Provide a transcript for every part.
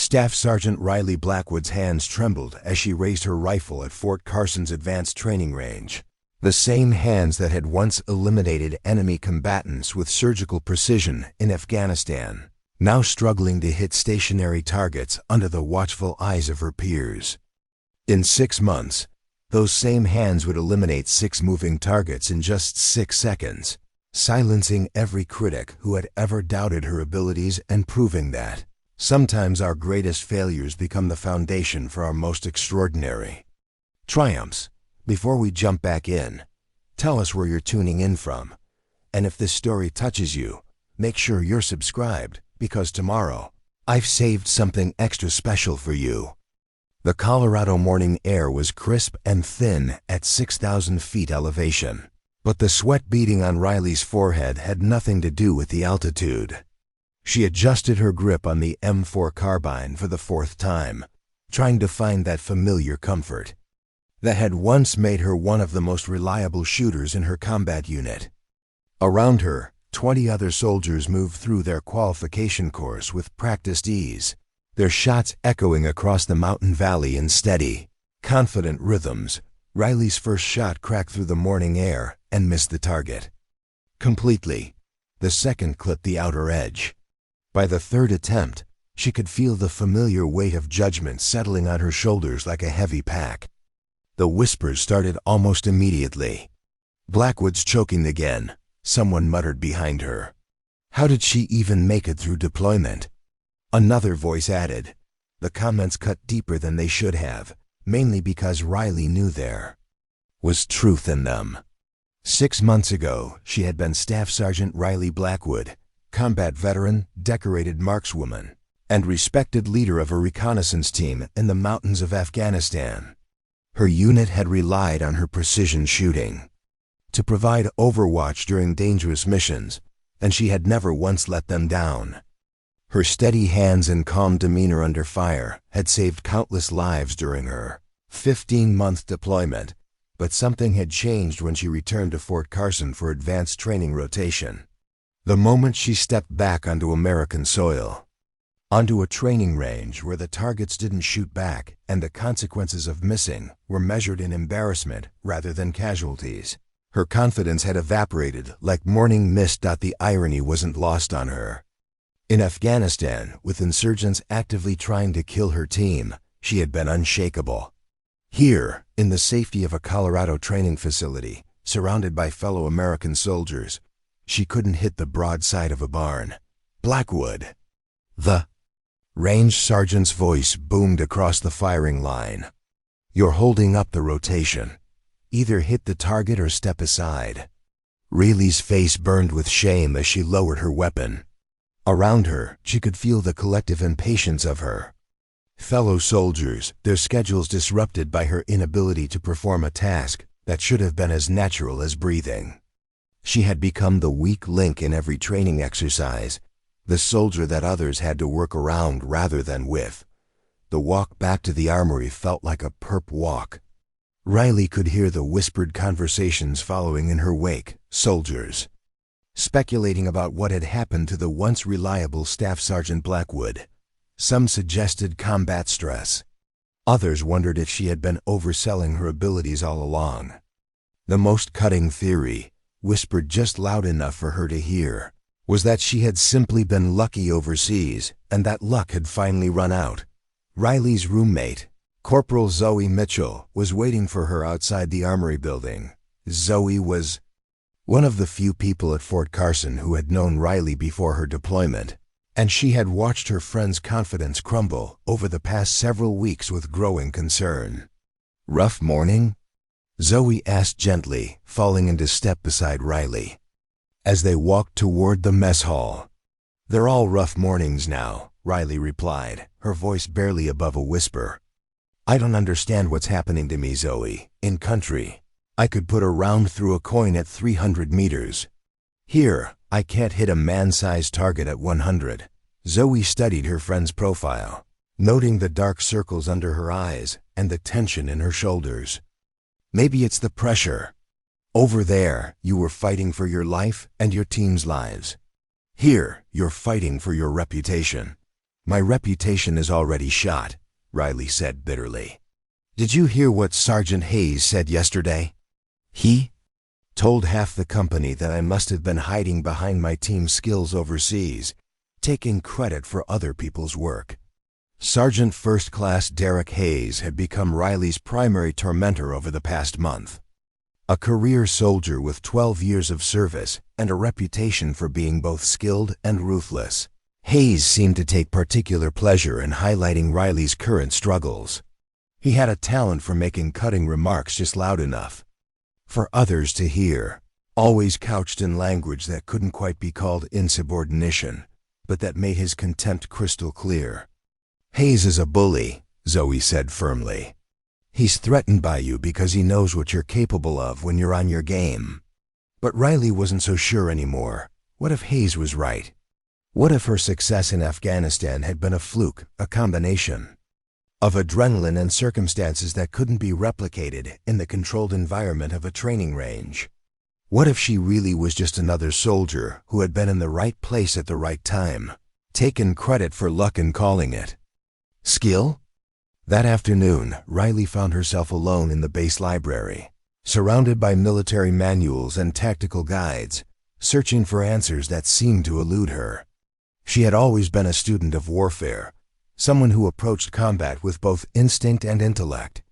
Staff Sergeant Riley Blackwood's hands trembled as she raised her rifle at Fort Carson's advanced training range. The same hands that had once eliminated enemy combatants with surgical precision in Afghanistan, now struggling to hit stationary targets under the watchful eyes of her peers. In 6 months, those same hands would eliminate 6 moving targets in just 6 seconds, silencing every critic who had ever doubted her abilities and proving that sometimes our greatest failures become the foundation for our most extraordinary triumphs. Before we jump back in, tell us where you're tuning in from. And if this story touches you, make sure you're subscribed, because tomorrow, I've saved something extra special for you. The Colorado morning air was crisp and thin at 6,000 feet elevation. But the sweat beading on Riley's forehead had nothing to do with the altitude. She adjusted her grip on the M4 carbine for the 4th time, trying to find that familiar comfort that had once made her one of the most reliable shooters in her combat unit. Around her, 20 other soldiers moved through their qualification course with practiced ease, their shots echoing across the mountain valley in steady, confident rhythms. Riley's first shot cracked through the morning air and missed the target completely. The second clipped the outer edge. By the 3rd attempt, she could feel the familiar weight of judgment settling on her shoulders like a heavy pack. The whispers started almost immediately. "Blackwood's choking again," someone muttered behind her. "How did she even make it through deployment?" Another voice added. The comments cut deeper than they should have, mainly because Riley knew there was truth in them. 6 months ago, she had been Staff Sergeant Riley Blackwood, combat veteran, decorated markswoman, and respected leader of a reconnaissance team in the mountains of Afghanistan. Her unit had relied on her precision shooting to provide overwatch during dangerous missions, and she had never once let them down. Her steady hands and calm demeanor under fire had saved countless lives during her 15-month deployment, but something had changed when she returned to Fort Carson for advanced training rotation. The moment she stepped back onto American soil, onto a training range where the targets didn't shoot back and the consequences of missing were measured in embarrassment rather than casualties, her confidence had evaporated like morning mist. The irony wasn't lost on her. In Afghanistan, with insurgents actively trying to kill her team, she had been unshakable. Here, in the safety of a Colorado training facility, surrounded by fellow American soldiers, she couldn't hit the broadside of a barn. "Blackwood!" The range sergeant's voice boomed across the firing line. "You're holding up the rotation. Either hit the target or step aside." Riley's face burned with shame as she lowered her weapon. Around her, she could feel the collective impatience of her fellow soldiers, their schedules disrupted by her inability to perform a task that should have been as natural as breathing. She had become the weak link in every training exercise, the soldier that others had to work around rather than with. The walk back to the armory felt like a perp walk. Riley could hear the whispered conversations following in her wake, soldiers speculating about what had happened to the once reliable Staff Sergeant Blackwood. Some suggested combat stress. Others wondered if she had been overselling her abilities all along. The most cutting theory, whispered just loud enough for her to hear, was that she had simply been lucky overseas and that luck had finally run out. Riley's roommate, Corporal Zoe Mitchell, was waiting for her outside the armory building. Zoe was one of the few people at Fort Carson who had known Riley before her deployment, and she had watched her friend's confidence crumble over the past several weeks with growing concern. "Rough morning?" Zoe asked gently, falling into step beside Riley as they walked toward the mess hall. "They're all rough mornings now," Riley replied, her voice barely above a whisper. "I don't understand what's happening to me, Zoe. In country, I could put a round through a coin at 300 meters. Here, I can't hit a man-sized target at 100. Zoe studied her friend's profile, noting the dark circles under her eyes and the tension in her shoulders. "Maybe it's the pressure. Over there, you were fighting for your life and your team's lives. Here, you're fighting for your reputation. My reputation is already shot, Riley said bitterly. Did you hear what Sergeant Hayes said yesterday? He told half the company that I must have been hiding behind my team's skills overseas, taking credit for other people's work. Sergeant First Class Derek Hayes had become Riley's primary tormentor over the past month. A career soldier with 12 years of service and a reputation for being both skilled and ruthless, Hayes seemed to take particular pleasure in highlighting Riley's current struggles. He had a talent for making cutting remarks just loud enough for others to hear, always couched in language that couldn't quite be called insubordination, but that made his contempt crystal clear. Hayes is a bully, Zoe said firmly. He's threatened by you because he knows what you're capable of when you're on your game. But Riley wasn't so sure anymore. What if Hayes was right? What if her success in Afghanistan had been a fluke, a combination of adrenaline and circumstances that couldn't be replicated in the controlled environment of a training range? What if she really was just another soldier who had been in the right place at the right time, taken credit for luck and calling it skill? That afternoon, Riley found herself alone in the base library, surrounded by military manuals and tactical guides, searching for answers that seemed to elude her. She had always been a student of warfare, someone who approached combat with both instinct and intellect.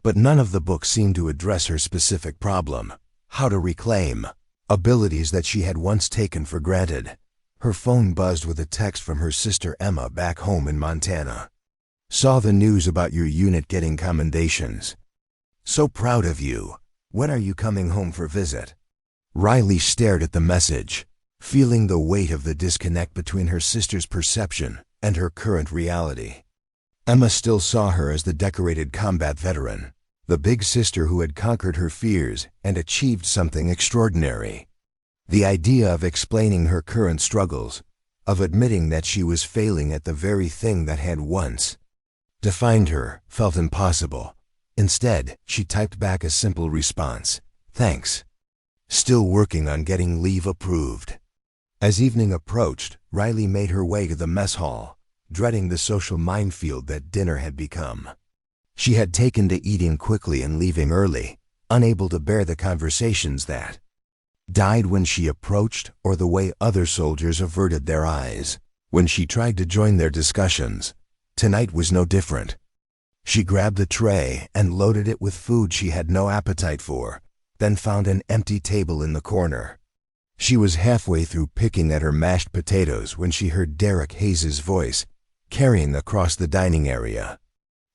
But none of the books seemed to address her specific problem: how to reclaim abilities that she had once taken for granted. Her phone buzzed with a text from her sister Emma back home in Montana. Saw the news about your unit getting commendations. So proud of you. When are you coming home for visit? Riley stared at the message, feeling the weight of the disconnect between her sister's perception and her current reality. Emma still saw her as the decorated combat veteran, the big sister who had conquered her fears and achieved something extraordinary. The idea of explaining her current struggles, of admitting that she was failing at the very thing that had once defined her, felt impossible. Instead, she typed back a simple response: "Thanks. Still working on getting leave approved." As evening approached, Riley made her way to the mess hall, dreading the social minefield that dinner had become. She had taken to eating quickly and leaving early, unable to bear the conversations that died when she approached or the way other soldiers averted their eyes when she tried to join their discussions. Tonight was no different. She grabbed a tray and loaded it with food she had no appetite for, then found an empty table in the corner. She was halfway through picking at her mashed potatoes when she heard Derek Hayes' voice, carrying across the dining area.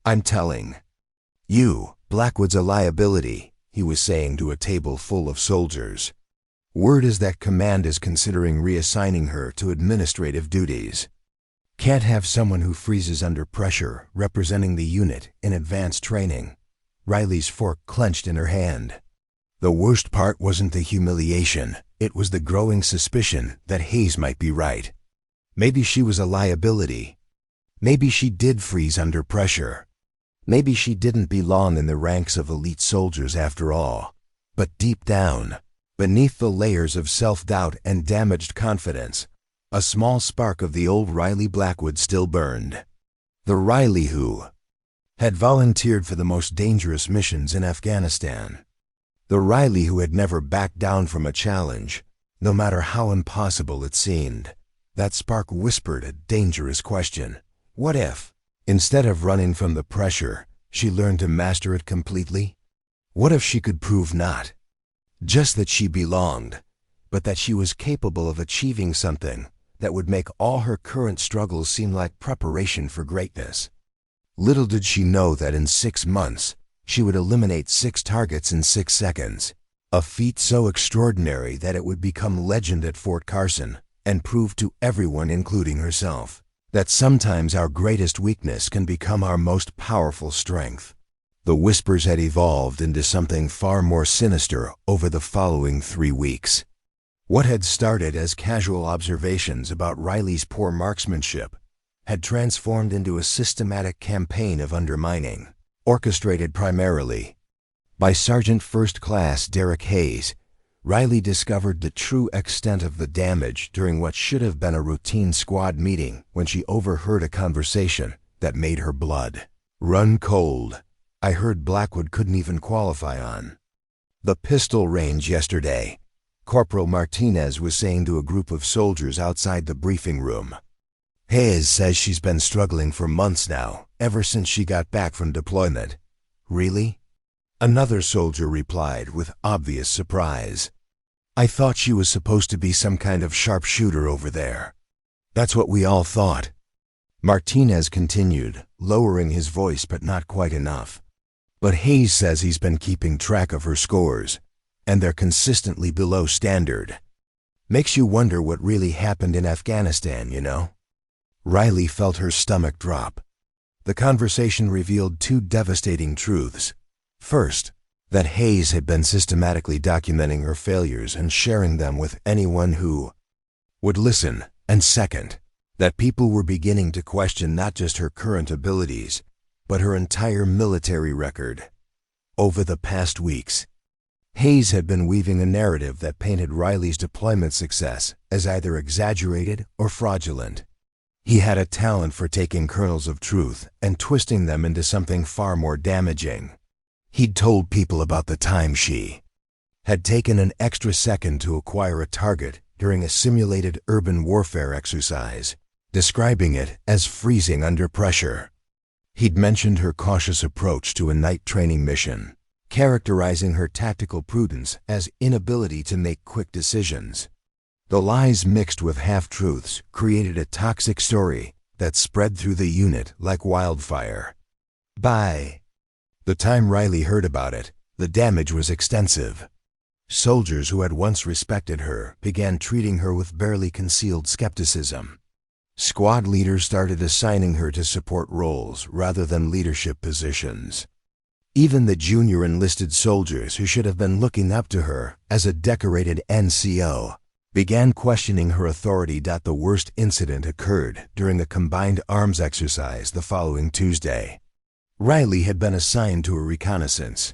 "I'm telling you, Blackwood's a liability," he was saying to a table full of soldiers. "Word is that command is considering reassigning her to administrative duties. Can't have someone who freezes under pressure representing the unit in advanced training." Riley's fork clenched in her hand. The worst part wasn't the humiliation, it was the growing suspicion that Hayes might be right. Maybe she was a liability. Maybe she did freeze under pressure. Maybe she didn't belong in the ranks of elite soldiers after all. But deep down, beneath the layers of self-doubt and damaged confidence, a small spark of the old Riley Blackwood still burned. The Riley who had volunteered for the most dangerous missions in Afghanistan. The Riley who had never backed down from a challenge, no matter how impossible it seemed. That spark whispered a dangerous question. What if, instead of running from the pressure, she learned to master it completely? What if she could prove not just that she belonged, but that she was capable of achieving something that would make all her current struggles seem like preparation for greatness? Little did she know that in 6 months, she would eliminate 6 targets in 6 seconds, a feat so extraordinary that it would become legend at Fort Carson and prove to everyone, including herself, that sometimes our greatest weakness can become our most powerful strength. The whispers had evolved into something far more sinister over the following 3 weeks. What had started as casual observations about Riley's poor marksmanship had transformed into a systematic campaign of undermining, orchestrated primarily by Sergeant First Class Derek Hayes, Riley discovered the true extent of the damage during what should have been a routine squad meeting when she overheard a conversation that made her blood run cold. I heard Blackwood couldn't even qualify on the pistol range yesterday, Corporal Martinez was saying to a group of soldiers outside the briefing room. Hayes says she's been struggling for months now, ever since she got back from deployment. Really? Another soldier replied with obvious surprise. I thought she was supposed to be some kind of sharpshooter over there. That's what we all thought. Martinez continued, lowering his voice but not quite enough. But Hayes says he's been keeping track of her scores, and they're consistently below standard. Makes you wonder what really happened in Afghanistan, you know? Riley felt her stomach drop. The conversation revealed two devastating truths. First, that Hayes had been systematically documenting her failures and sharing them with anyone who would listen. And second, that people were beginning to question not just her current abilities, but her entire military record. Over the past weeks, Hayes had been weaving a narrative that painted Riley's deployment success as either exaggerated or fraudulent. He had a talent for taking kernels of truth and twisting them into something far more damaging. He'd told people about the time she had taken an extra second to acquire a target during a simulated urban warfare exercise, describing it as freezing under pressure. He'd mentioned her cautious approach to a night training mission, characterizing her tactical prudence as inability to make quick decisions. The lies mixed with half-truths created a toxic story that spread through the unit like wildfire. By the time Riley heard about it, the damage was extensive. Soldiers who had once respected her began treating her with barely concealed skepticism. Squad leaders started assigning her to support roles rather than leadership positions. Even the junior enlisted soldiers who should have been looking up to her as a decorated NCO began questioning her authority. The worst incident occurred during a combined arms exercise the following Tuesday. Riley had been assigned to a reconnaissance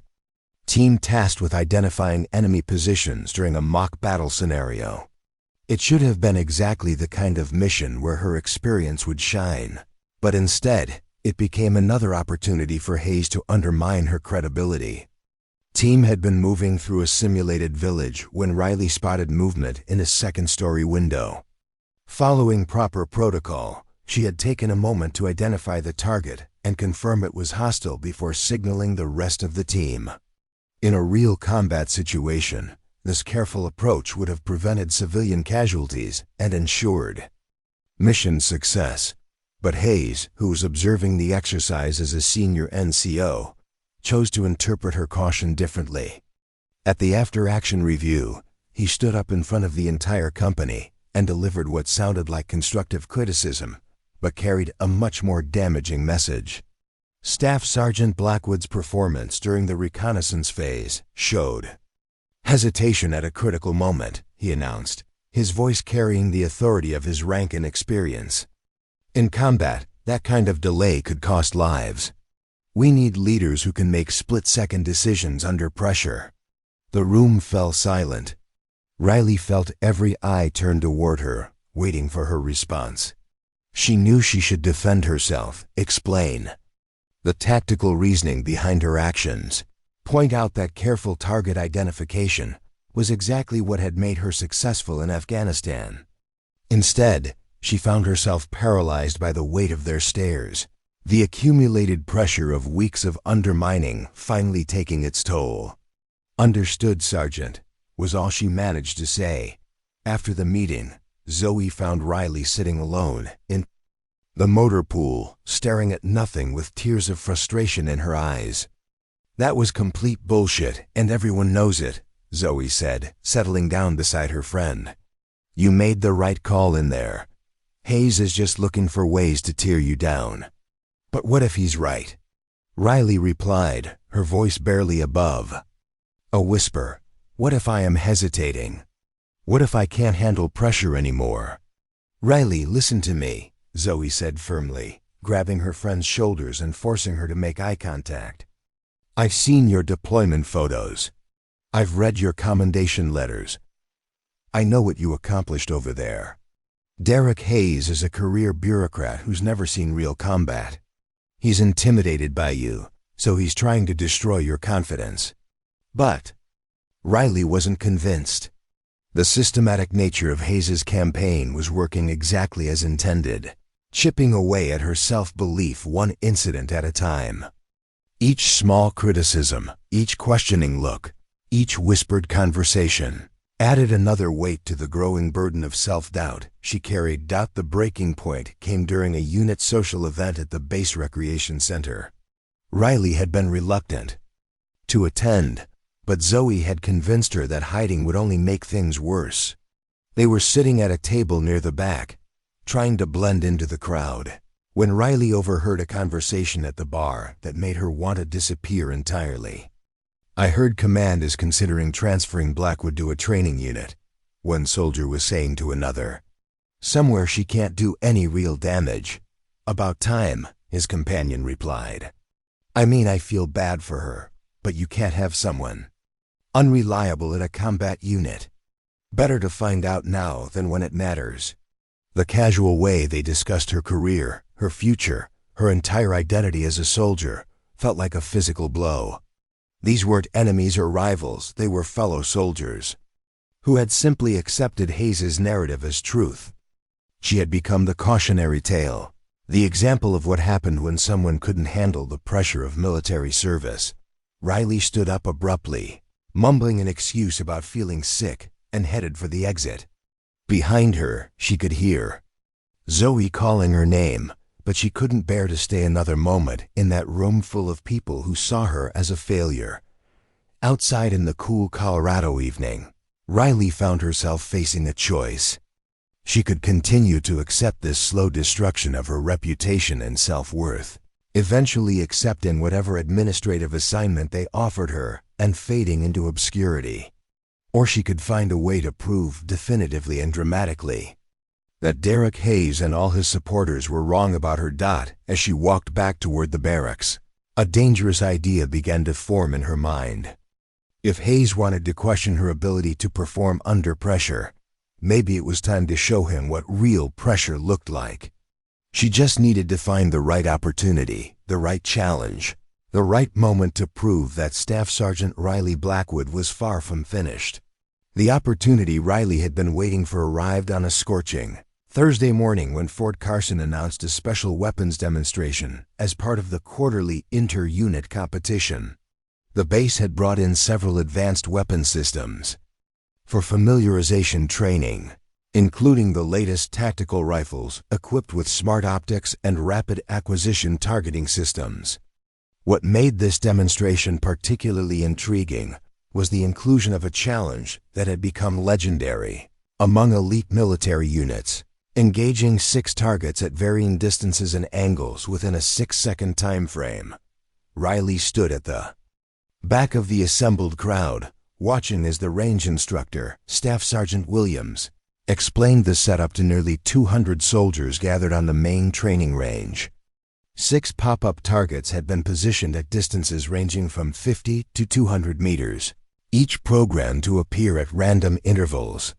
team tasked with identifying enemy positions during a mock battle scenario. It should have been exactly the kind of mission where her experience would shine, but instead, it became another opportunity for Hayes to undermine her credibility. Team had been moving through a simulated village when Riley spotted movement in a second-story window. Following proper protocol, she had taken a moment to identify the target and confirm it was hostile before signaling the rest of the team. In a real combat situation, this careful approach would have prevented civilian casualties and ensured mission success. But Hayes, who was observing the exercise as a senior NCO, chose to interpret her caution differently. At the after-action review, he stood up in front of the entire company and delivered what sounded like constructive criticism, but carried a much more damaging message. Staff Sergeant Blackwood's performance during the reconnaissance phase showed hesitation at a critical moment, he announced, his voice carrying the authority of his rank and experience. In combat, that kind of delay could cost lives. We need leaders who can make split-second decisions under pressure. The room fell silent. Riley felt every eye turned toward her, waiting for her response. She knew she should defend herself, explain the tactical reasoning behind her actions, point out that careful target identification was exactly what had made her successful in Afghanistan. Instead, she found herself paralyzed by the weight of their stares, the accumulated pressure of weeks of undermining finally taking its toll. "Understood, Sergeant," was all she managed to say. After the meeting, Zoe found Riley sitting alone in the motor pool, staring at nothing with tears of frustration in her eyes. "That was complete bullshit, and everyone knows it," Zoe said, settling down beside her friend. "You made the right call in there. Hayes is just looking for ways to tear you down." "But what if he's right?" Riley replied, her voice barely above a whisper. "What if I am hesitating? What if I can't handle pressure anymore?" "Riley, listen to me," Zoe said firmly, grabbing her friend's shoulders and forcing her to make eye contact. "I've seen your deployment photos. I've read your commendation letters. I know what you accomplished over there. Derek Hayes is a career bureaucrat who's never seen real combat. He's intimidated by you, so he's trying to destroy your confidence. But Riley wasn't convinced. The systematic nature of Hayes's campaign was working exactly as intended, chipping away at her self-belief one incident at a time. Each small criticism, each questioning look, each whispered conversation added another weight to the growing burden of self-doubt she carried. The breaking point came during a unit social event at the base recreation center. Riley had been reluctant to attend, but Zoe had convinced her that hiding would only make things worse. They were sitting at a table near the back, trying to blend into the crowd, when Riley overheard a conversation at the bar that made her want to disappear entirely. I heard command is considering transferring Blackwood to a training unit, one soldier was saying to another. Somewhere she can't do any real damage. About time, his companion replied. I mean, I feel bad for her, but you can't have someone unreliable at a combat unit. Better to find out now than when it matters. The casual way they discussed her career, her future, her entire identity as a soldier, felt like a physical blow. These weren't enemies or rivals, they were fellow soldiers who had simply accepted Hayes's narrative as truth. She had become the cautionary tale, the example of what happened when someone couldn't handle the pressure of military service. Riley stood up abruptly, mumbling an excuse about feeling sick, and headed for the exit. Behind her, she could hear Zoe calling her name, but she couldn't bear to stay another moment in that room full of people who saw her as a failure. Outside in the cool Colorado evening, Riley found herself facing a choice. She could continue to accept this slow destruction of her reputation and self-worth, eventually accepting whatever administrative assignment they offered her and fading into obscurity. Or she could find a way to prove definitively and dramatically that Derek Hayes and all his supporters were wrong about her. As she walked back toward the barracks, a dangerous idea began to form in her mind. If Hayes wanted to question her ability to perform under pressure, maybe it was time to show him what real pressure looked like. She just needed to find the right opportunity, the right challenge, the right moment to prove that Staff Sergeant Riley Blackwood was far from finished. The opportunity Riley had been waiting for arrived on a scorching Thursday morning when Fort Carson announced a special weapons demonstration as part of the quarterly inter-unit competition. The base had brought in several advanced weapon systems for familiarization training, including the latest tactical rifles equipped with smart optics and rapid acquisition targeting systems. What made this demonstration particularly intriguing was the inclusion of a challenge that had become legendary among elite military units, engaging 6 targets at varying distances and angles within a 6-second time frame. Riley stood at the back of the assembled crowd, watching as the range instructor, Staff Sergeant Williams, explained the setup to nearly 200 soldiers gathered on the main training range. 6 pop-up targets had been positioned at distances ranging from 50 to 200 meters, each programmed to appear at random intervals.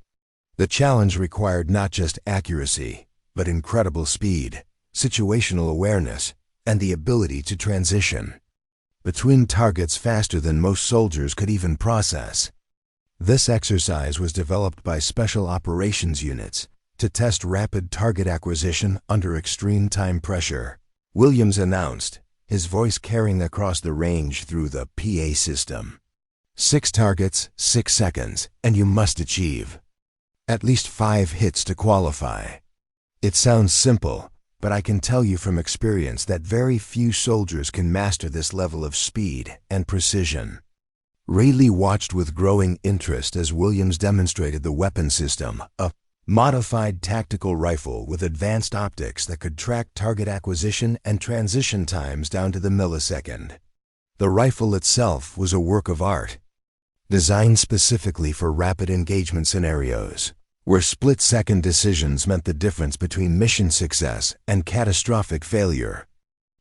The challenge required not just accuracy, but incredible speed, situational awareness, and the ability to transition between targets faster than most soldiers could even process. This exercise was developed by special operations units to test rapid target acquisition under extreme time pressure, Williams announced, his voice carrying across the range through the PA system. 6 targets, 6 seconds, and you must achieve at least 5 hits to qualify. It sounds simple, but I can tell you from experience that very few soldiers can master this level of speed and precision. Riley watched with growing interest as Williams demonstrated the weapon system, a modified tactical rifle with advanced optics that could track target acquisition and transition times down to the millisecond. The rifle itself was a work of art, designed specifically for rapid engagement scenarios, where split-second decisions meant the difference between mission success and catastrophic failure.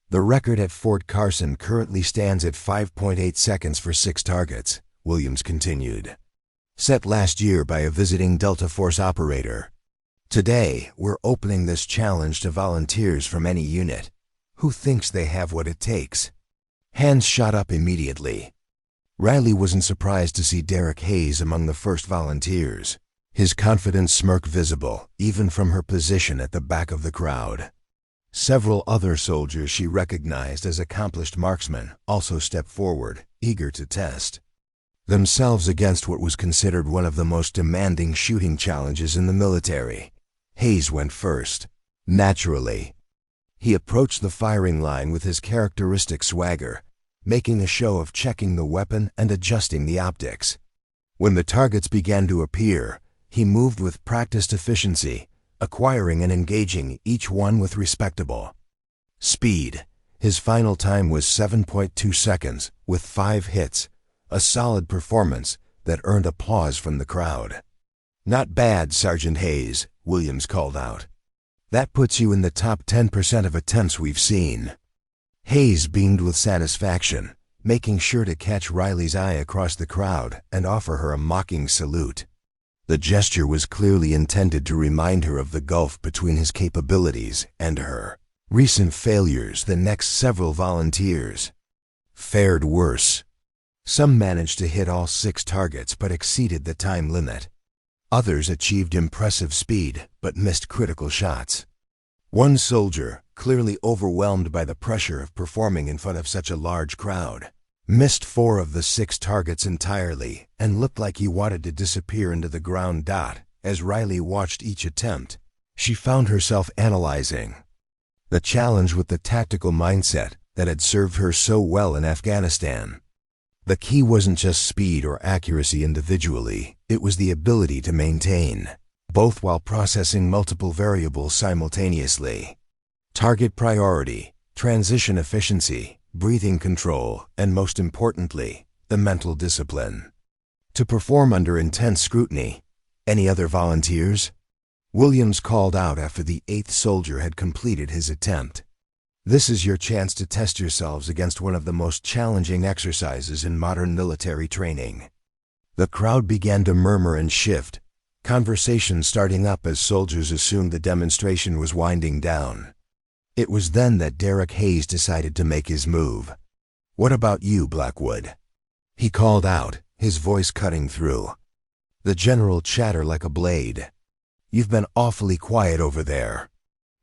The record at Fort Carson currently stands at 5.8 seconds for 6 targets, Williams continued. Set last year by a visiting Delta Force operator. Today, we're opening this challenge to volunteers from any unit. Who thinks they have what it takes? Hands shot up immediately. Riley wasn't surprised to see Derek Hayes among the first volunteers, his confident smirk visible even from her position at the back of the crowd. Several other soldiers she recognized as accomplished marksmen also stepped forward, eager to test themselves against what was considered one of the most demanding shooting challenges in the military. Hayes went first. Naturally, he approached the firing line with his characteristic swagger, making a show of checking the weapon and adjusting the optics. When the targets began to appear, he moved with practiced efficiency, acquiring and engaging each one with respectable speed. His final time was 7.2 seconds, with 5 hits, a solid performance that earned applause from the crowd. Not bad, Sergeant Hayes, Williams called out. That puts you in the top 10% of attempts we've seen. Hayes beamed with satisfaction, making sure to catch Riley's eye across the crowd and offer her a mocking salute. The gesture was clearly intended to remind her of the gulf between his capabilities and her recent failures. The next several volunteers fared worse. Some managed to hit all 6 targets but exceeded the time limit. Others achieved impressive speed but missed critical shots. One soldier, clearly overwhelmed by the pressure of performing in front of such a large crowd, missed 4 of the 6 targets entirely and looked like he wanted to disappear into the ground. As Riley watched each attempt, she found herself analyzing the challenge with the tactical mindset that had served her so well in Afghanistan. The key wasn't just speed or accuracy individually, it was the ability to maintain both while processing multiple variables simultaneously. Target priority, transition efficiency, breathing control, and most importantly, the mental discipline to perform under intense scrutiny. Any other volunteers? Williams called out after the 8th soldier had completed his attempt. This is your chance to test yourselves against one of the most challenging exercises in modern military training. The crowd began to murmur and shift, conversation starting up as soldiers assumed the demonstration was winding down. It was then that Derek Hayes decided to make his move. What about you, Blackwood? He called out, his voice cutting through the general chatter like a blade. You've been awfully quiet over there.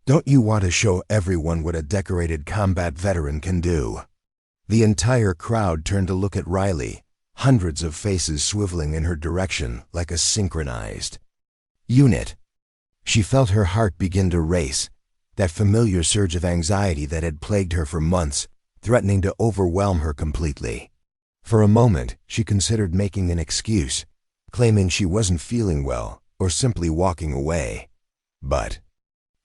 Don't you want to show everyone what a decorated combat veteran can do? The entire crowd turned to look at Riley, hundreds of faces swiveling in her direction like a synchronized unit. She felt her heart begin to race, that familiar surge of anxiety that had plagued her for months, threatening to overwhelm her completely. For a moment, she considered making an excuse, claiming she wasn't feeling well, or simply walking away. But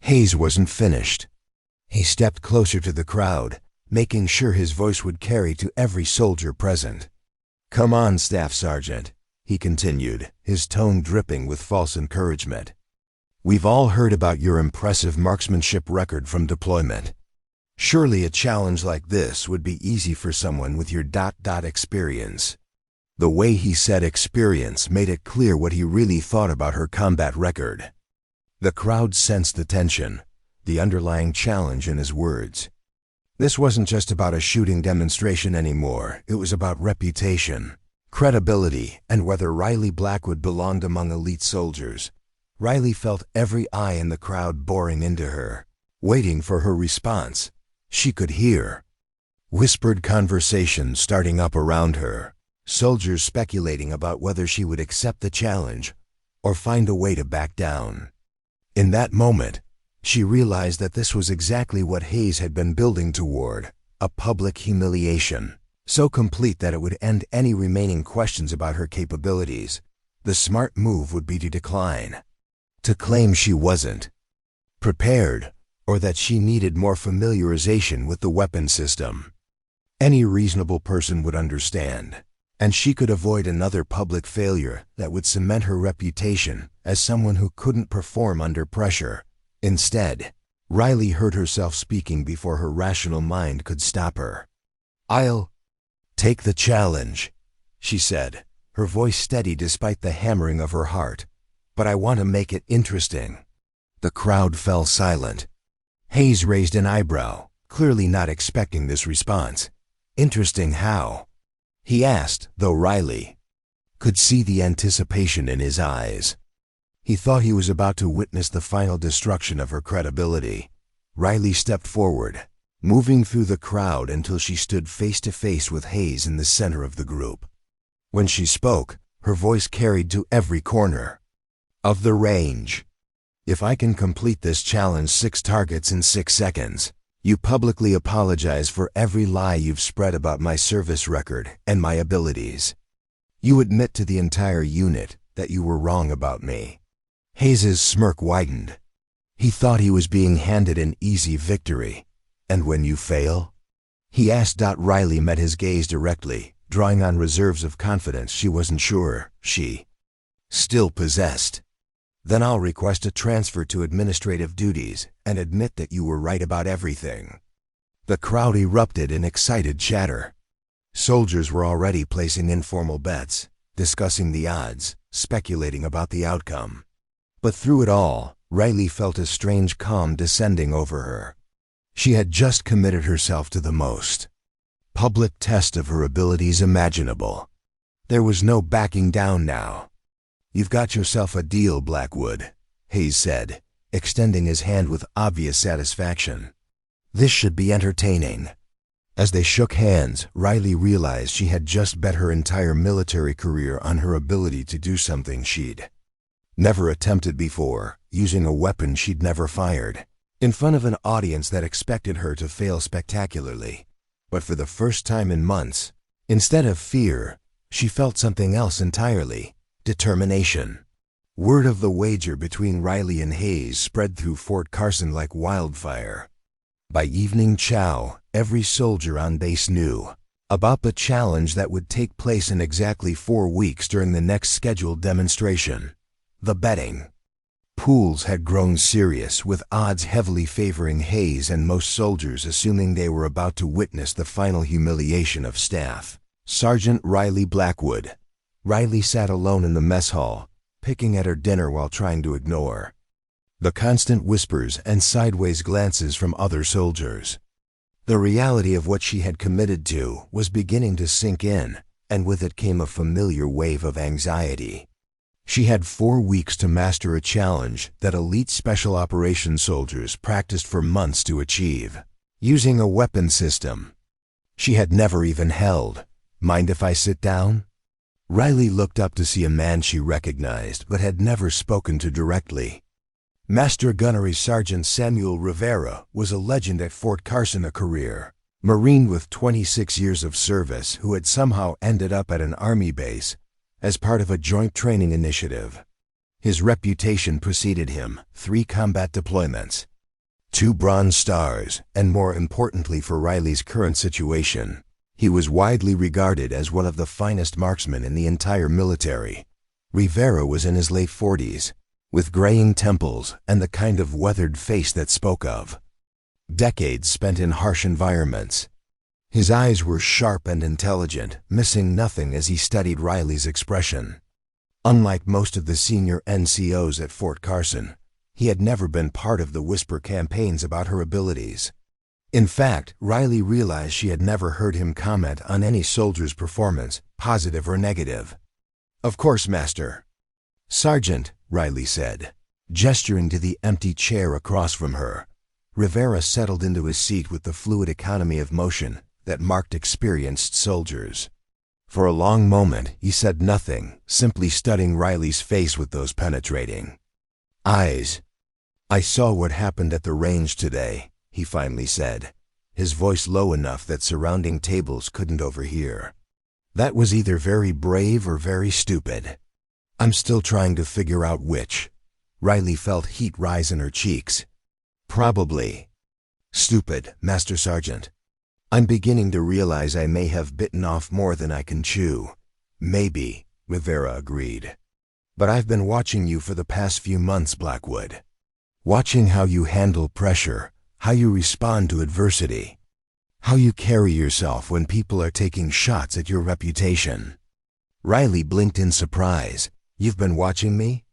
Hayes wasn't finished. He stepped closer to the crowd, making sure his voice would carry to every soldier present. Come on, Staff Sergeant, he continued, his tone dripping with false encouragement. We've all heard about your impressive marksmanship record from deployment. Surely a challenge like this would be easy for someone with your experience. The way he said experience made it clear what he really thought about her combat record. The crowd sensed the tension, the underlying challenge in his words. This wasn't just about a shooting demonstration anymore, it was about reputation, credibility, and whether Riley Blackwood belonged among elite soldiers. Riley felt every eye in the crowd boring into her, waiting for her response. She could hear whispered conversations starting up around her, soldiers speculating about whether she would accept the challenge or find a way to back down. In that moment, she realized that this was exactly what Hayes had been building toward, a public humiliation, so complete that it would end any remaining questions about her capabilities. The smart move would be to decline, to claim she wasn't prepared, or that she needed more familiarization with the weapon system. Any reasonable person would understand, and she could avoid another public failure that would cement her reputation as someone who couldn't perform under pressure. Instead, Riley heard herself speaking before her rational mind could stop her. I'll take the challenge, she said, her voice steady despite the hammering of her heart. "But I want to make it interesting." The crowd fell silent. Hayes raised an eyebrow, clearly not expecting this response. "Interesting how?" he asked, though Riley could see the anticipation in his eyes. He thought he was about to witness the final destruction of her credibility. Riley stepped forward, moving through the crowd until she stood face to face with Hayes in the center of the group. When she spoke, her voice carried to every corner of the range. "If I can complete this challenge 6 targets in 6 seconds, you publicly apologize for every lie you've spread about my service record and my abilities. You admit to the entire unit that you were wrong about me." Hayes's smirk widened. He thought he was being handed an easy victory. "And when you fail?" he asked. Riley met his gaze directly, drawing on reserves of confidence she wasn't sure she still possessed. "Then I'll request a transfer to administrative duties and admit that you were right about everything." The crowd erupted in excited chatter. Soldiers were already placing informal bets, discussing the odds, speculating about the outcome. But through it all, Riley felt a strange calm descending over her. She had just committed herself to the most public test of her abilities imaginable. There was no backing down now. "You've got yourself a deal, Blackwood," Hayes said, extending his hand with obvious satisfaction. "This should be entertaining." As they shook hands, Riley realized she had just bet her entire military career on her ability to do something she'd never attempted before, using a weapon she'd never fired, in front of an audience that expected her to fail spectacularly. But for the first time in months, instead of fear, she felt something else entirely: determination. Word of the wager between Riley and Hayes spread through Fort Carson like wildfire. By evening chow, every soldier on base knew about the challenge that would take place in exactly 4 weeks during the next scheduled demonstration. The betting pools had grown serious, with odds heavily favoring Hayes and most soldiers assuming they were about to witness the final humiliation of Staff Sergeant Riley Blackwood. Riley sat alone in the mess hall, picking at her dinner while trying to ignore the constant whispers and sideways glances from other soldiers. The reality of what she had committed to was beginning to sink in, and with it came a familiar wave of anxiety. She had 4 weeks to master a challenge that elite special operations soldiers practiced for months to achieve, using a weapon system she had never even held. "Mind if I sit down?" Riley looked up to see a man she recognized but had never spoken to directly. Master Gunnery Sergeant Samuel Rivera was a legend at Fort Carson, a career Marine with 26 years of service who had somehow ended up at an Army base as part of a joint training initiative. His reputation preceded him: 3 combat deployments, 2 Bronze Stars, and more importantly for Riley's current situation, he was widely regarded as one of the finest marksmen in the entire military. Rivera was in his late 40s, with graying temples and the kind of weathered face that spoke of decades spent in harsh environments. His eyes were sharp and intelligent, missing nothing as he studied Riley's expression. Unlike most of the senior NCOs at Fort Carson, he had never been part of the whisper campaigns about her abilities. In fact, Riley realized she had never heard him comment on any soldier's performance, positive or negative. "Of course, Master Sergeant," Riley said, gesturing to the empty chair across from her. Rivera settled into his seat with the fluid economy of motion that marked experienced soldiers. For a long moment, he said nothing, simply studying Riley's face with those penetrating eyes. "I saw what happened at the range today," he finally said, his voice low enough that surrounding tables couldn't overhear. "That was either very brave or very stupid. I'm still trying to figure out which." Riley felt heat rise in her cheeks. "Probably stupid, Master Sergeant. I'm beginning to realize I may have bitten off more than I can chew." "Maybe," Rivera agreed. "But I've been watching you for the past few months, Blackwood. Watching how you handle pressure, how you respond to adversity, how you carry yourself when people are taking shots at your reputation. Riley blinked in surprise. You've been watching me?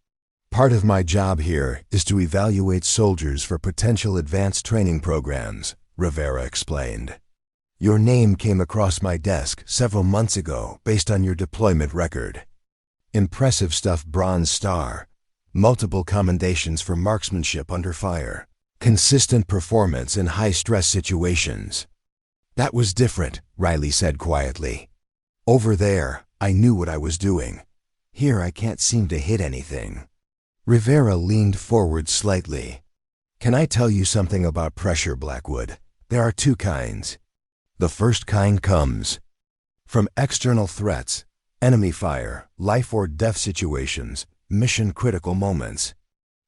Part of my job here is to evaluate soldiers for potential advanced training programs, Rivera explained. Your name came across my desk several months ago based on your deployment record. Impressive stuff, Bronze Star, multiple commendations for marksmanship under fire, consistent performance in high-stress situations. That was different, Riley said quietly. Over there, I knew what I was doing. Here I can't seem to hit anything. Rivera leaned forward slightly. Can I tell you something about pressure, Blackwood? There are two kinds. The first kind comes from external threats, enemy fire, life or death situations, mission-critical moments.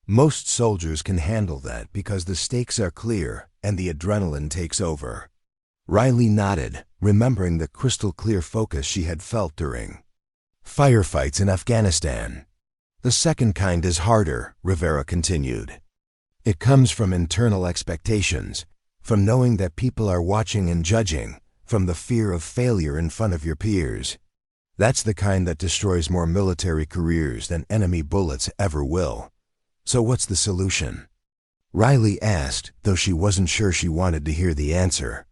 Most soldiers can handle that because the stakes are clear and the adrenaline takes over. Riley nodded, remembering the crystal-clear focus she had felt during firefights in Afghanistan. The second kind is harder, Rivera continued. It comes from internal expectations, from knowing that people are watching and judging, from the fear of failure in front of your peers. That's the kind that destroys more military careers than enemy bullets ever will. So what's the solution? Riley asked, though she wasn't sure she wanted to hear the answer.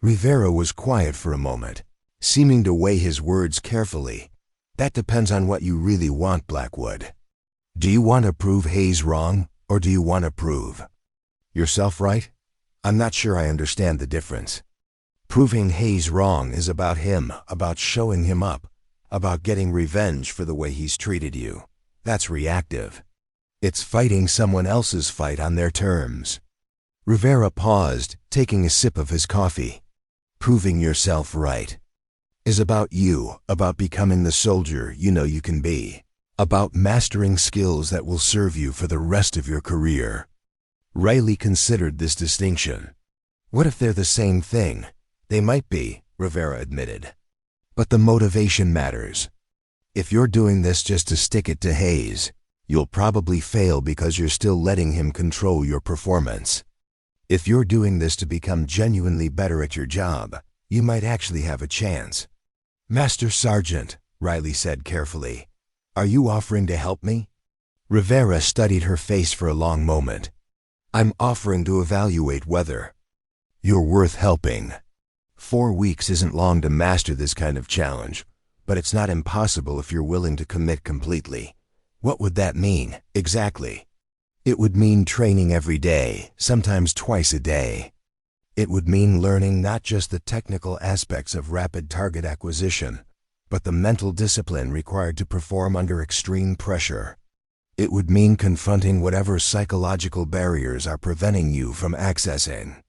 Rivera was quiet for a moment, seeming to weigh his words carefully. That depends on what you really want, Blackwood. Do you want to prove Hayes wrong, or do you want to prove yourself right? I'm not sure I understand the difference. Proving Hayes wrong is about him, about showing him up, about getting revenge for the way he's treated you. That's reactive. It's fighting someone else's fight on their terms. Rivera paused, taking a sip of his coffee. Proving yourself right is about you, about becoming the soldier you know you can be, about mastering skills that will serve you for the rest of your career. Riley considered this distinction. What if they're the same thing? They might be, Rivera admitted. But the motivation matters. If you're doing this just to stick it to Hayes, you'll probably fail because you're still letting him control your performance. If you're doing this to become genuinely better at your job, you might actually have a chance. Master Sergeant, Riley said carefully, are you offering to help me? Rivera studied her face for a long moment. I'm offering to evaluate whether you're worth helping. 4 weeks isn't long to master this kind of challenge, but it's not impossible if you're willing to commit completely. What would that mean, exactly? It would mean training every day, sometimes twice a day. It would mean learning not just the technical aspects of rapid target acquisition, but the mental discipline required to perform under extreme pressure. It would mean confronting whatever psychological barriers are preventing you from accessing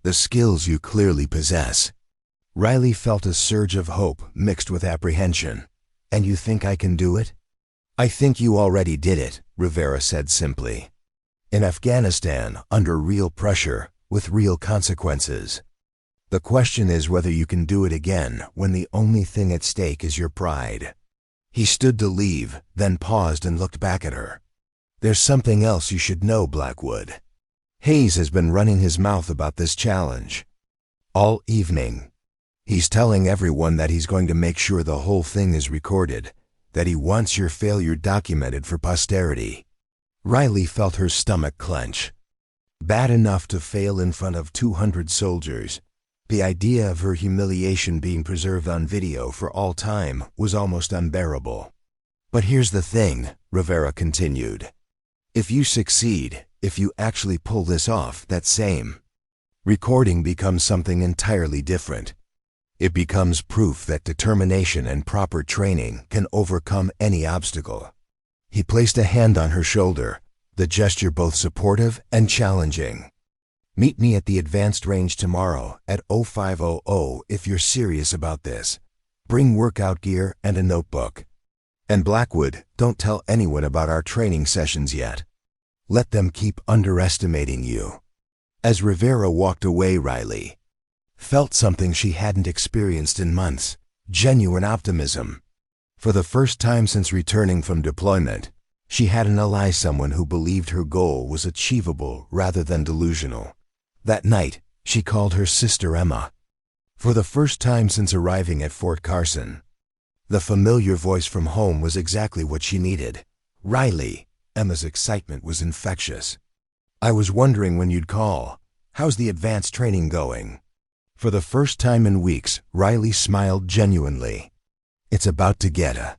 the skills you clearly possess. Riley felt a surge of hope mixed with apprehension. And you think I can do it? I think you already did it, Rivera said simply. In Afghanistan, under real pressure, with real consequences. The question is whether you can do it again when the only thing at stake is your pride. He stood to leave, then paused and looked back at her. There's something else you should know, Blackwood. Hayes has been running his mouth about this challenge all evening. He's telling everyone that he's going to make sure the whole thing is recorded, that he wants your failure documented for posterity. Riley felt her stomach clench. Bad enough to fail in front of 200 soldiers. The idea of her humiliation being preserved on video for all time was almost unbearable. But here's the thing, Rivera continued. If you succeed, if you actually pull this off, that same recording becomes something entirely different. It becomes proof that determination and proper training can overcome any obstacle. He placed a hand on her shoulder, the gesture both supportive and challenging. Meet me at the advanced range tomorrow at 0500 if you're serious about this. Bring workout gear and a notebook. And Blackwood, don't tell anyone about our training sessions yet. Let them keep underestimating you. As Rivera walked away, Riley felt something she hadn't experienced in months, genuine optimism. For the first time since returning from deployment, she had an ally, someone who believed her goal was achievable rather than delusional. That night, she called her sister Emma. For the first time since arriving at Fort Carson, The familiar voice from home was exactly what she needed. "Riley." Emma's excitement was infectious. "I was wondering when you'd call. How's the advanced training going?" For the first time in weeks, Riley smiled genuinely. "It's about to get a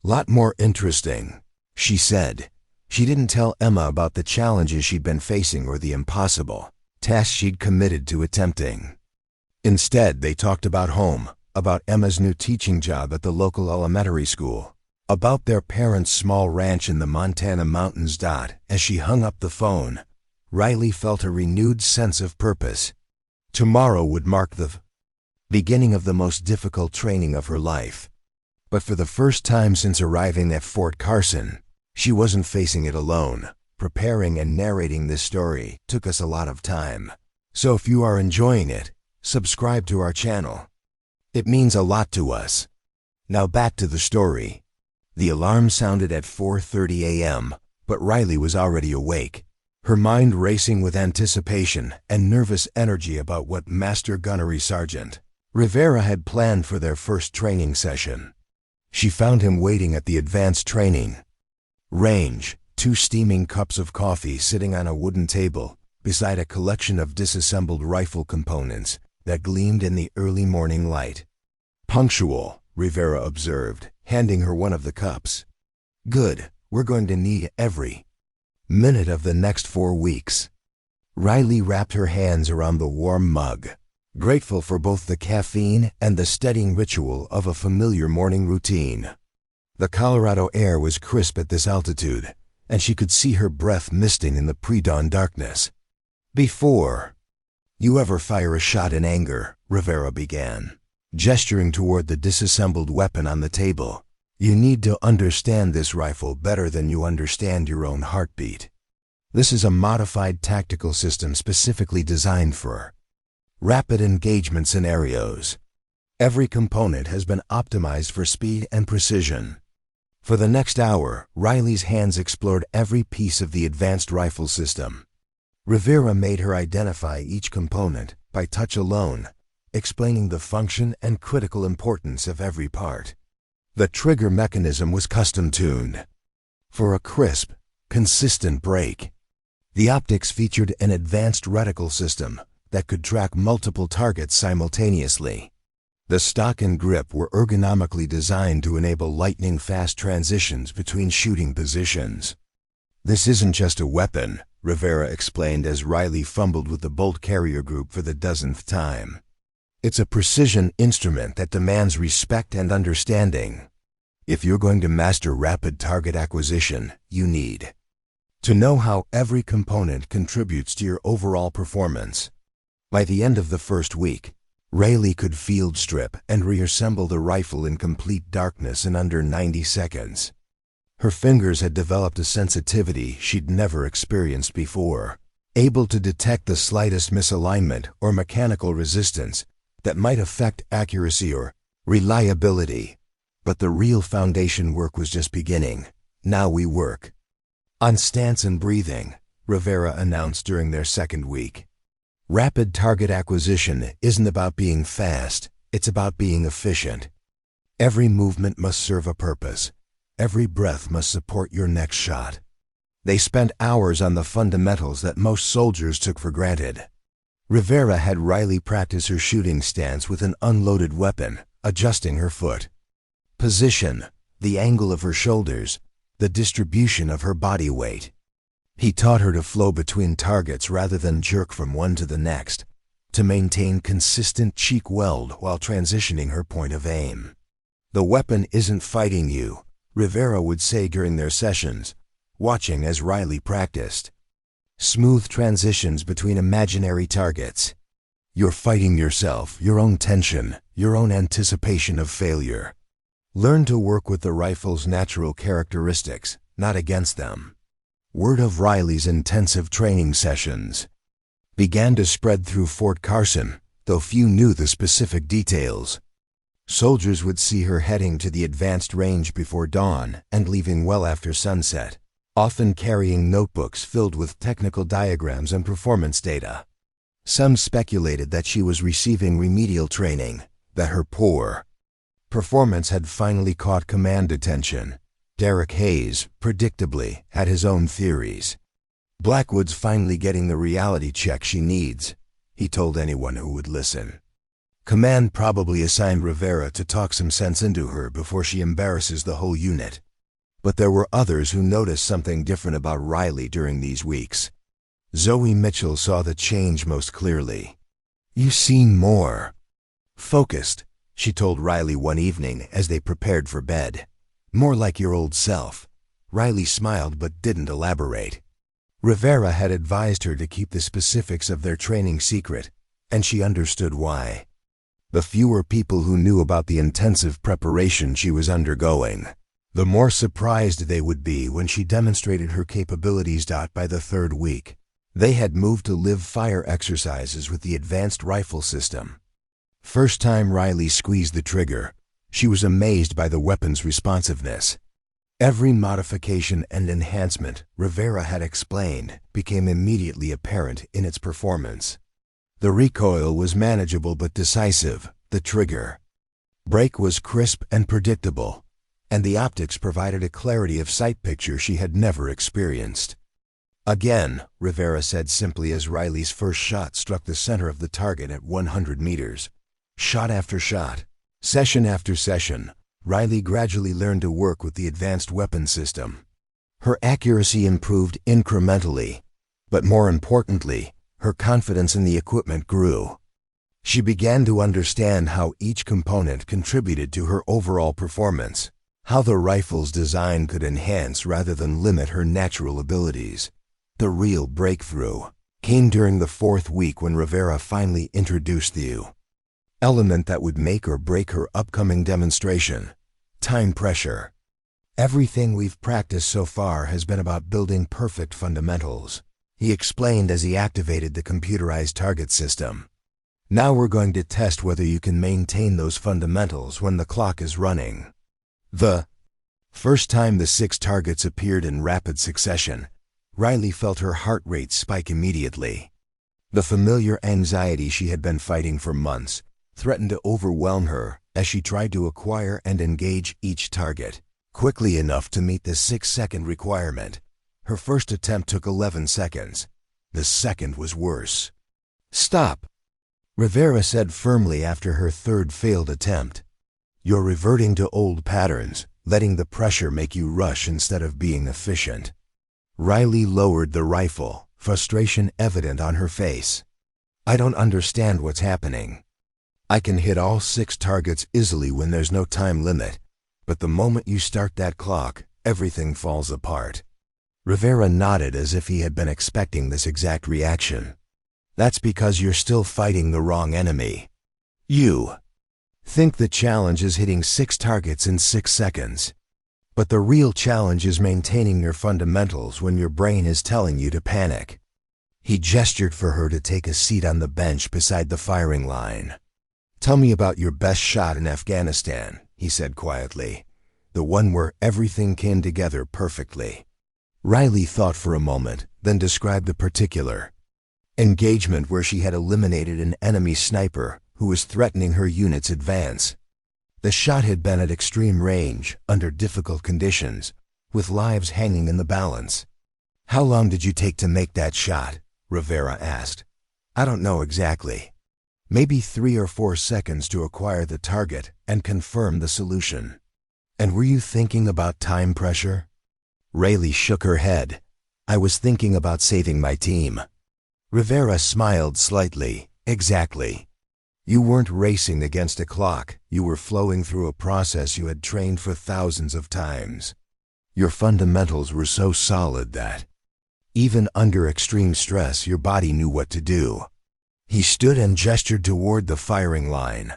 lot more interesting," she said. She didn't tell Emma about the challenges she'd been facing or the impossible tasks she'd committed to attempting. Instead, they talked about home, about Emma's new teaching job at the local elementary school, about their parents' small ranch in the Montana mountains. As she hung up the phone, Riley felt a renewed sense of purpose. Tomorrow would mark the beginning of the most difficult training of her life. But for the first time since arriving at Fort Carson, she wasn't facing it alone. Preparing and narrating this story took us a lot of time. So if you are enjoying it, subscribe to our channel. It means a lot to us. Now back to the story. The alarm sounded at 4:30 a.m., but Riley was already awake, her mind racing with anticipation and nervous energy about what Master Gunnery Sergeant Rivera had planned for their first training session. She found him waiting at the advanced training range, 2 steaming cups of coffee sitting on a wooden table beside a collection of disassembled rifle components that gleamed in the early morning light. "Punctual," Rivera observed, handing her one of the cups. "Good. We're going to need every minute of the next 4 weeks." Riley wrapped her hands around the warm mug, grateful for both the caffeine and the steadying ritual of a familiar morning routine. The Colorado air was crisp at this altitude, and she could see her breath misting in the pre-dawn darkness. "Before you ever fire a shot in anger," Rivera began, gesturing toward the disassembled weapon on the table, "you need to understand this rifle better than you understand your own heartbeat. This is a modified tactical system specifically designed for rapid engagement scenarios. Every component has been optimized for speed and precision." For the next hour, Riley's hands explored every piece of the advanced rifle system. Rivera made her identify each component by touch alone, explaining the function and critical importance of every part. The trigger mechanism was custom-tuned for a crisp, consistent break. The optics featured an advanced reticle system that could track multiple targets simultaneously. The stock and grip were ergonomically designed to enable lightning-fast transitions between shooting positions. "This isn't just a weapon," Rivera explained as Riley fumbled with the bolt carrier group for the dozenth time. "It's a precision instrument that demands respect and understanding. If you're going to master rapid target acquisition, you need to know how every component contributes to your overall performance." By the end of the first week, Riley could field strip and reassemble the rifle in complete darkness in under 90 seconds. Her fingers had developed a sensitivity she'd never experienced before, able to detect the slightest misalignment or mechanical resistance that might affect accuracy or reliability. But the real foundation work was just beginning. "Now we work on stance and breathing," Rivera announced during their second week. "Rapid target acquisition isn't about being fast, it's about being efficient. Every movement must serve a purpose. Every breath must support your next shot." They spent hours on the fundamentals that most soldiers took for granted. Rivera had Riley practice her shooting stance with an unloaded weapon, adjusting her foot position, the angle of her shoulders, the distribution of her body weight. He taught her to flow between targets rather than jerk from one to the next, to maintain consistent cheek weld while transitioning her point of aim. "The weapon isn't fighting you," Rivera would say during their sessions, watching as Riley practiced smooth transitions between imaginary targets. "You're fighting yourself, your own tension, your own anticipation of failure. Learn to work with the rifle's natural characteristics, not against them." Word of Riley's intensive training sessions began to spread through Fort Carson, though few knew the specific details. Soldiers would see her heading to the advanced range before dawn and leaving well after sunset, often carrying notebooks filled with technical diagrams and performance data. Some speculated that she was receiving remedial training, that her poor Performance had finally caught command attention. Derek Hayes, predictably, had his own theories. "Blackwood's finally getting the reality check she needs," he told anyone who would listen. "Command probably assigned Rivera to talk some sense into her before she embarrasses the whole unit." But there were others who noticed something different about Riley during these weeks. Zoe Mitchell saw the change most clearly. "You seem more focused," she told Riley one evening as they prepared for bed. "More like your old self." Riley smiled but didn't elaborate. Rivera had advised her to keep the specifics of their training secret, and she understood why. The fewer people who knew about the intensive preparation she was undergoing, the more surprised they would be when she demonstrated her capabilities. By the third week, they had moved to live fire exercises with the advanced rifle system. First time Riley squeezed the trigger, she was amazed by the weapon's responsiveness. Every modification and enhancement Rivera had explained became immediately apparent in its performance. The recoil was manageable but decisive, the trigger break was crisp and predictable, and the optics provided a clarity of sight picture she had never experienced. "Again," Rivera said simply as Riley's first shot struck the center of the target at 100 meters. Shot after shot, session after session, Riley gradually learned to work with the advanced weapon system. Her accuracy improved incrementally, but more importantly, her confidence in the equipment grew. She began to understand how each component contributed to her overall performance, how the rifle's design could enhance rather than limit her natural abilities. The real breakthrough came during the fourth week when Rivera finally introduced the element that would make or break her upcoming demonstration: time pressure. "Everything we've practiced so far has been about building perfect fundamentals," he explained as he activated the computerized target system. "Now we're going to test whether you can maintain those fundamentals when the clock is running." The first time the 6 targets appeared in rapid succession, Riley felt her heart rate spike immediately. The familiar anxiety she had been fighting for months threatened to overwhelm her as she tried to acquire and engage each target quickly enough to meet the 6-second requirement. Her first attempt took 11 seconds. The second was worse. "Stop," Rivera said firmly after her third failed attempt. "You're reverting to old patterns, letting the pressure make you rush instead of being efficient." Riley lowered the rifle, frustration evident on her face. "I don't understand what's happening. I can hit all 6 targets easily when there's no time limit, but the moment you start that clock, everything falls apart." Rivera nodded as if he had been expecting this exact reaction. "That's because you're still fighting the wrong enemy. You think the challenge is hitting 6 targets in 6 seconds. But the real challenge is maintaining your fundamentals when your brain is telling you to panic." He gestured for her to take a seat on the bench beside the firing line. "Tell me about your best shot in Afghanistan," he said quietly. "The one where everything came together perfectly." Riley thought for a moment, then described the particular engagement where she had eliminated an enemy sniper who was threatening her unit's advance. The shot had been at extreme range, under difficult conditions, with lives hanging in the balance. "How long did you take to make that shot?" Rivera asked. "I don't know exactly. Maybe 3 or 4 seconds to acquire the target and confirm the solution." "And were you thinking about time pressure?" Riley shook her head. "I was thinking about saving my team." Rivera smiled slightly. "Exactly. You weren't racing against a clock, you were flowing through a process you had trained for thousands of times. Your fundamentals were so solid that, even under extreme stress, your body knew what to do." He stood and gestured toward the firing line.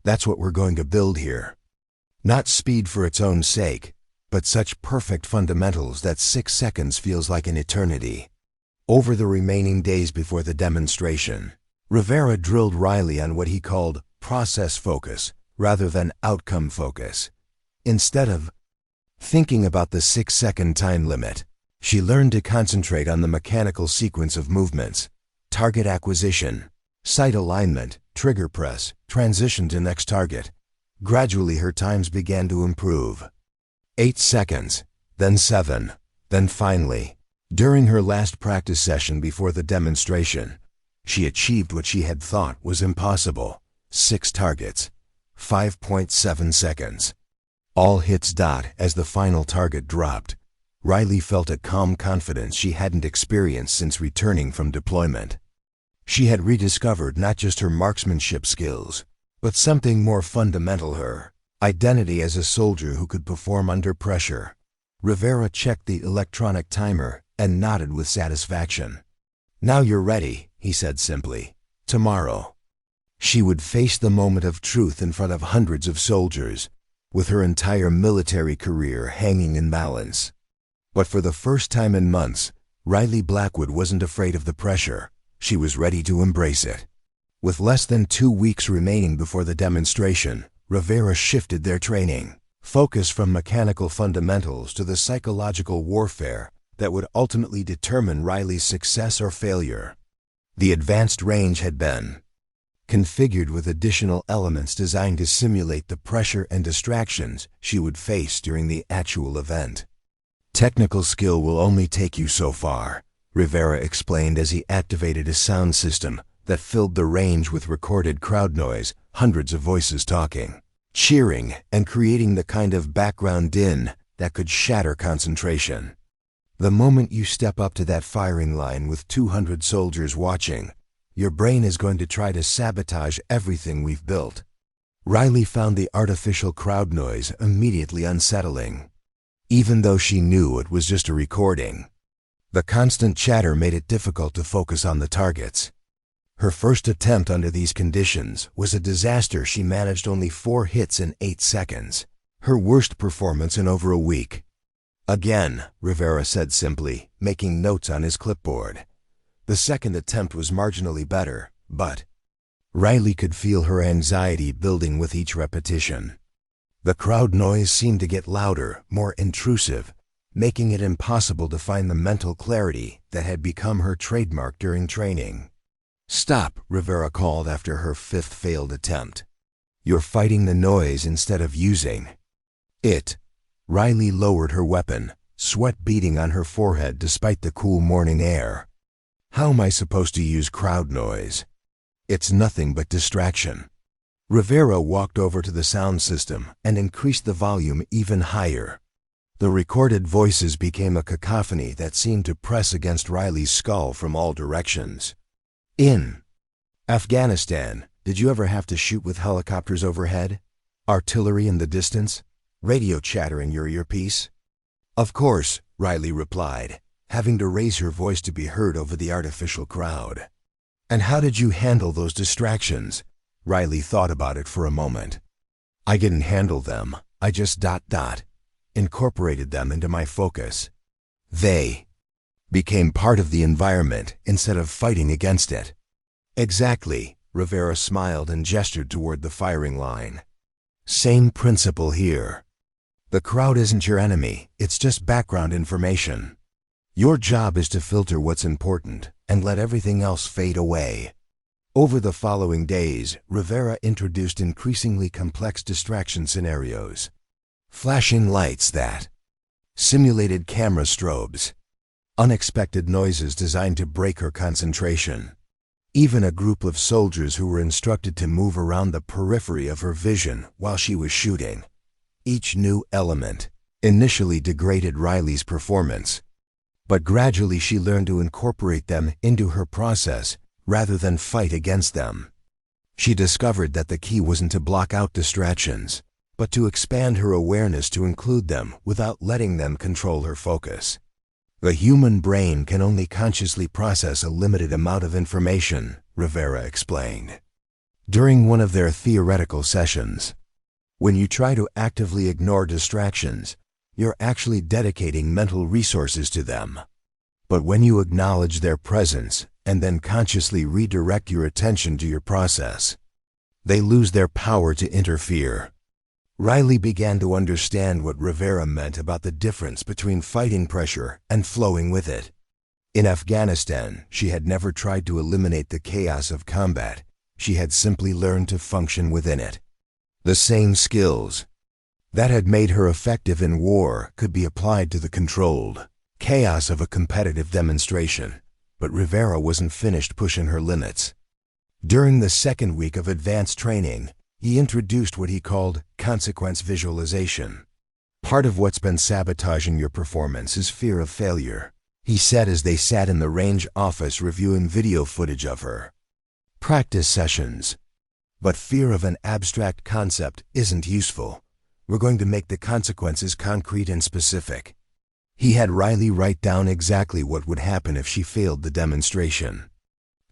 "That's what we're going to build here. Not speed for its own sake, but such perfect fundamentals that 6 seconds feels like an eternity." Over the remaining days before the demonstration, Rivera drilled Riley on what he called process focus rather than outcome focus. Instead of thinking about the 6-second time limit, she learned to concentrate on the mechanical sequence of movements: target acquisition, sight alignment, trigger press, transition to next target. Gradually her times began to improve. 8 seconds, then 7, then finally, during her last practice session before the demonstration, she achieved what she had thought was impossible. 6 targets, 5.7 seconds. All hits. As the final target dropped, Riley felt a calm confidence she hadn't experienced since returning from deployment. She had rediscovered not just her marksmanship skills, but something more fundamental, her identity as a soldier who could perform under pressure. Rivera checked the electronic timer and nodded with satisfaction. "Now you're ready," he said simply. "Tomorrow." She would face the moment of truth in front of hundreds of soldiers, with her entire military career hanging in balance. But for the first time in months, Riley Blackwood wasn't afraid of the pressure. She was ready to embrace it. With less than 2 weeks remaining before the demonstration, Rivera shifted their training focus from mechanical fundamentals to the psychological warfare that would ultimately determine Riley's success or failure. The advanced range had been configured with additional elements designed to simulate the pressure and distractions she would face during the actual event. "Technical skill will only take you so far," Rivera explained as he activated a sound system that filled the range with recorded crowd noise, hundreds of voices talking, cheering, and creating the kind of background din that could shatter concentration. "The moment you step up to that firing line with 200 soldiers watching, your brain is going to try to sabotage everything we've built." Riley found the artificial crowd noise immediately unsettling, even though she knew it was just a recording. The constant chatter made it difficult to focus on the targets. Her first attempt under these conditions was a disaster. She managed only 4 hits in 8 seconds, her worst performance in over a week. "Again," Rivera said simply, making notes on his clipboard. The second attempt was marginally better, but Riley could feel her anxiety building with each repetition. The crowd noise seemed to get louder, more intrusive, making it impossible to find the mental clarity that had become her trademark during training. "Stop," Rivera called after her 5th failed attempt. "You're fighting the noise instead of using it." Riley lowered her weapon, sweat beading on her forehead despite the cool morning air. "How am I supposed to use crowd noise? It's nothing but distraction." Rivera walked over to the sound system and increased the volume even higher. The recorded voices became a cacophony that seemed to press against Riley's skull from all directions. "In Afghanistan, did you ever have to shoot with helicopters overhead? Artillery in the distance? Radio chatter in your earpiece?" "Of course," Riley replied, having to raise her voice to be heard over the artificial crowd. "And how did you handle those distractions?" Riley thought about it for a moment. "I didn't handle them. I just incorporated them into my focus. They became part of the environment instead of fighting against it." "Exactly," Rivera smiled and gestured toward the firing line. "Same principle here. The crowd isn't your enemy, it's just background information. Your job is to filter what's important and let everything else fade away." Over the following days, Rivera introduced increasingly complex distraction scenarios. Flashing lights that simulated camera strobes, unexpected noises designed to break her concentration. Even a group of soldiers who were instructed to move around the periphery of her vision while she was shooting. Each new element initially degraded Riley's performance, but gradually she learned to incorporate them into her process rather than fight against them. She discovered that the key wasn't to block out distractions, but to expand her awareness to include them without letting them control her focus. The human brain can only consciously process a limited amount of information, Rivera explained. During one of their theoretical sessions, when you try to actively ignore distractions, you're actually dedicating mental resources to them. But when you acknowledge their presence and then consciously redirect your attention to your process, they lose their power to interfere. Riley began to understand what Rivera meant about the difference between fighting pressure and flowing with it. In Afghanistan, she had never tried to eliminate the chaos of combat. She had simply learned to function within it. The same skills that had made her effective in war could be applied to the controlled chaos of a competitive demonstration, but Rivera wasn't finished pushing her limits. During the second week of advanced training, he introduced what he called consequence visualization. Part of what's been sabotaging your performance is fear of failure, he said as they sat in the range office reviewing video footage of her practice sessions. But fear of an abstract concept isn't useful. We're going to make the consequences concrete and specific. He had Riley write down exactly what would happen if she failed the demonstration.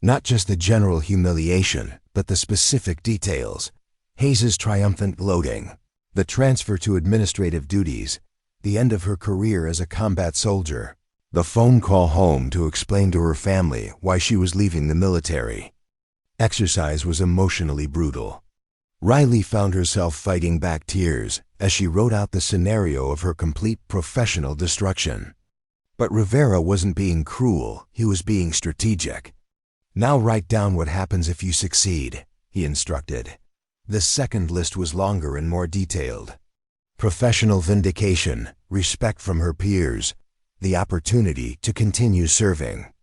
Not just the general humiliation, but the specific details. Hayes's triumphant gloating, the transfer to administrative duties, the end of her career as a combat soldier, the phone call home to explain to her family why she was leaving the military. Exercise was emotionally brutal. Riley found herself fighting back tears as she wrote out the scenario of her complete professional destruction. But Rivera wasn't being cruel, he was being strategic. Now write down what happens if you succeed, he instructed. The second list was longer and more detailed. Professional vindication, respect from her peers, the opportunity to continue serving.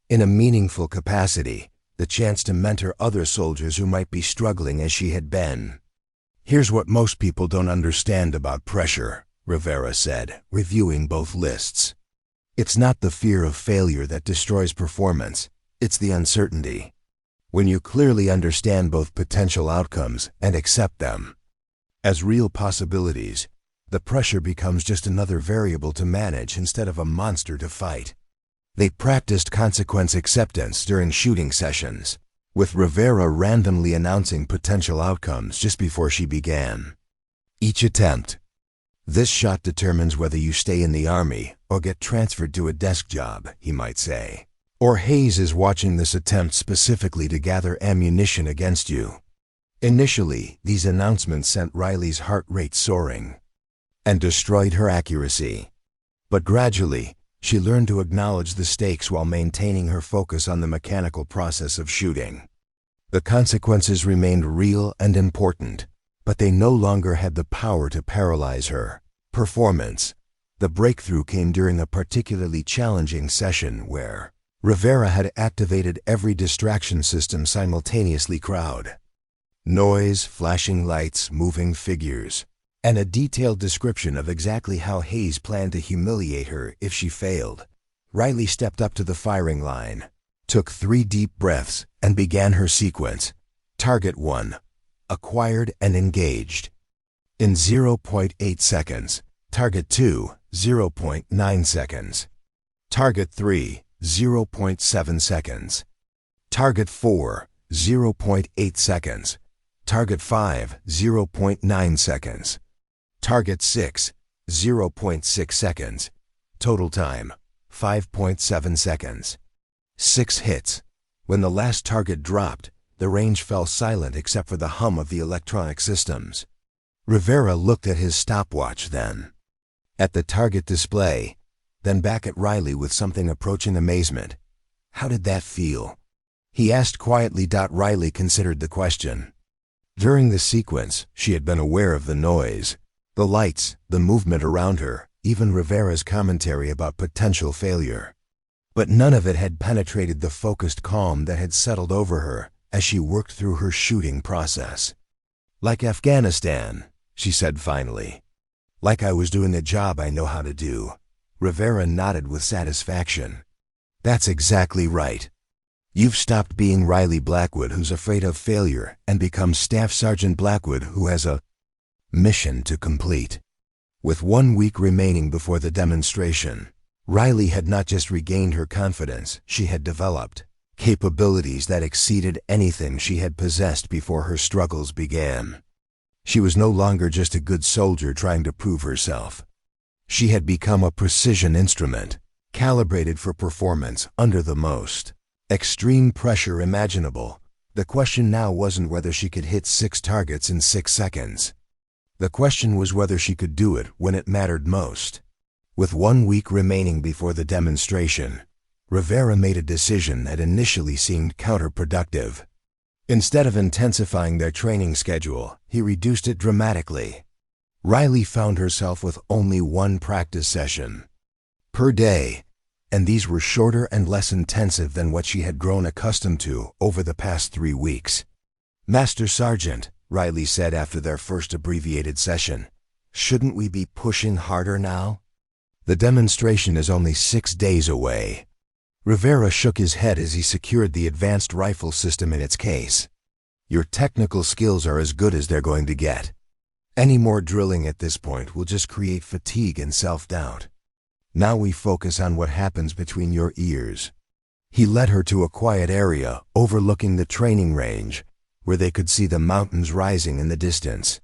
In a meaningful capacity, the chance to mentor other soldiers who might be struggling as she had been. Here's what most people don't understand about pressure, Rivera said, reviewing both lists. It's not the fear of failure that destroys performance, it's the uncertainty. When you clearly understand both potential outcomes and accept them as real possibilities, the pressure becomes just another variable to manage instead of a monster to fight. They practiced consequence acceptance during shooting sessions, with Rivera randomly announcing potential outcomes just before she began. Each attempt. This shot determines whether you stay in the Army or get transferred to a desk job, he might say. Or Hayes is watching this attempt specifically to gather ammunition against you. Initially, these announcements sent Riley's heart rate soaring and destroyed her accuracy. But gradually, she learned to acknowledge the stakes while maintaining her focus on the mechanical process of shooting. The consequences remained real and important, but they no longer had the power to paralyze her performance. The breakthrough came during a particularly challenging session where Rivera had activated every distraction system simultaneously: crowd, noise, flashing lights, moving figures, and a detailed description of exactly how Hayes planned to humiliate her if she failed. Riley stepped up to the firing line, took 3 deep breaths, and began her sequence. Target 1, acquired and engaged, in 0.8 seconds. Target 2, 0.9 seconds. Target 3, 0.7 seconds. Target 4, 0.8 seconds. Target 5, 0.9 seconds. Target 6, 0.6 seconds. Total time, 5.7 seconds. 6 hits. When the last target dropped, the range fell silent except for the hum of the electronic systems. Rivera looked at his stopwatch then, at the target display, then back at Riley with something approaching amazement. How did that feel? He asked quietly. Riley considered the question. During the sequence, she had been aware of the noise, the lights, the movement around her, even Rivera's commentary about potential failure. But none of it had penetrated the focused calm that had settled over her as she worked through her shooting process. Like Afghanistan, she said finally. Like I was doing a job I know how to do. Rivera nodded with satisfaction. That's exactly right. You've stopped being Riley Blackwood, who's afraid of failure, and become Staff Sergeant Blackwood, who has a mission to complete. With 1 week remaining before the demonstration, Riley had not just regained her confidence, she had developed capabilities that exceeded anything she had possessed before her struggles began. She was no longer just a good soldier trying to prove herself. She had become a precision instrument, calibrated for performance under the most extreme pressure imaginable. The question now wasn't whether she could hit 6 targets in 6 seconds. The question was whether she could do it when it mattered most. With 1 week remaining before the demonstration, Rivera made a decision that initially seemed counterproductive. Instead of intensifying their training schedule, he reduced it dramatically. Riley found herself with only one practice session per day, and these were shorter and less intensive than what she had grown accustomed to over the past 3 weeks. "Master Sergeant," Riley said after their first abbreviated session, "shouldn't we be pushing harder now? The demonstration is only 6 days away." Rivera shook his head as he secured the advanced rifle system in its case. "Your technical skills are as good as they're going to get. Any more drilling at this point will just create fatigue and self-doubt. Now we focus on what happens between your ears." He led her to a quiet area overlooking the training range, where they could see the mountains rising in the distance.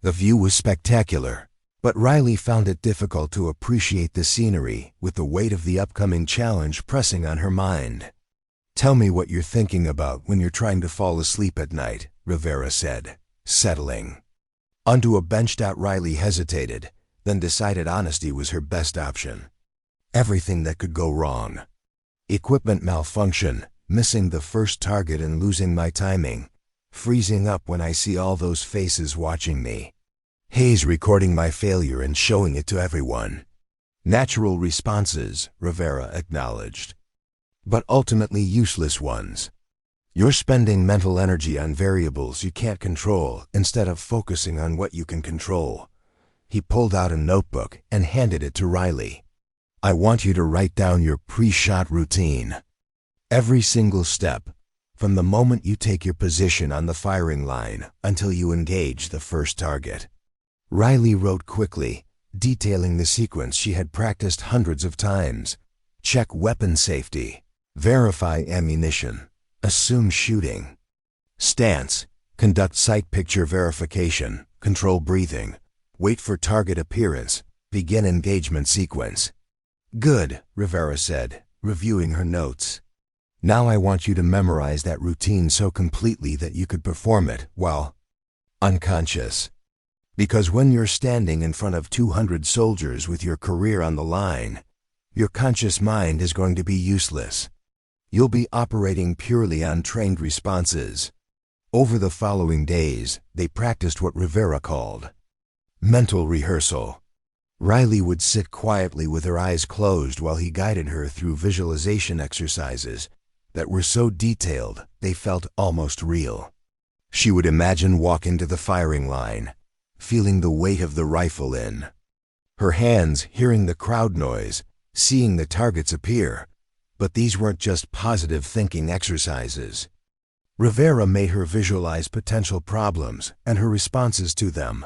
The view was spectacular, but Riley found it difficult to appreciate the scenery with the weight of the upcoming challenge pressing on her mind. "Tell me what you're thinking about when you're trying to fall asleep at night," Rivera said, settling onto a bench. Riley hesitated, then decided honesty was her best option. "Everything that could go wrong. Equipment malfunction, missing the first target and losing my timing, freezing up when I see all those faces watching me. Hayes recording my failure and showing it to everyone." "Natural responses," Rivera acknowledged, "but ultimately useless ones. You're spending mental energy on variables you can't control instead of focusing on what you can control." He pulled out a notebook and handed it to Riley. "I want you to write down your pre-shot routine. Every single step, from the moment you take your position on the firing line until you engage the first target." Riley wrote quickly, detailing the sequence she had practiced hundreds of times. Check weapon safety. Verify ammunition. Assume shooting. Stance. Conduct sight picture verification. Control breathing. Wait for target appearance. Begin engagement sequence. "Good," Rivera said, reviewing her notes. "Now I want you to memorize that routine so completely that you could perform it while unconscious. Because when you're standing in front of 200 soldiers with your career on the line, your conscious mind is going to be useless. You'll be operating purely on trained responses." Over the following days, they practiced what Rivera called mental rehearsal. Riley would sit quietly with her eyes closed while he guided her through visualization exercises that were so detailed they felt almost real. She would imagine walking to the firing line, feeling the weight of the rifle in her hands, hearing the crowd noise, seeing the targets appear. But these weren't just positive thinking exercises. Rivera made her visualize potential problems and her responses to them.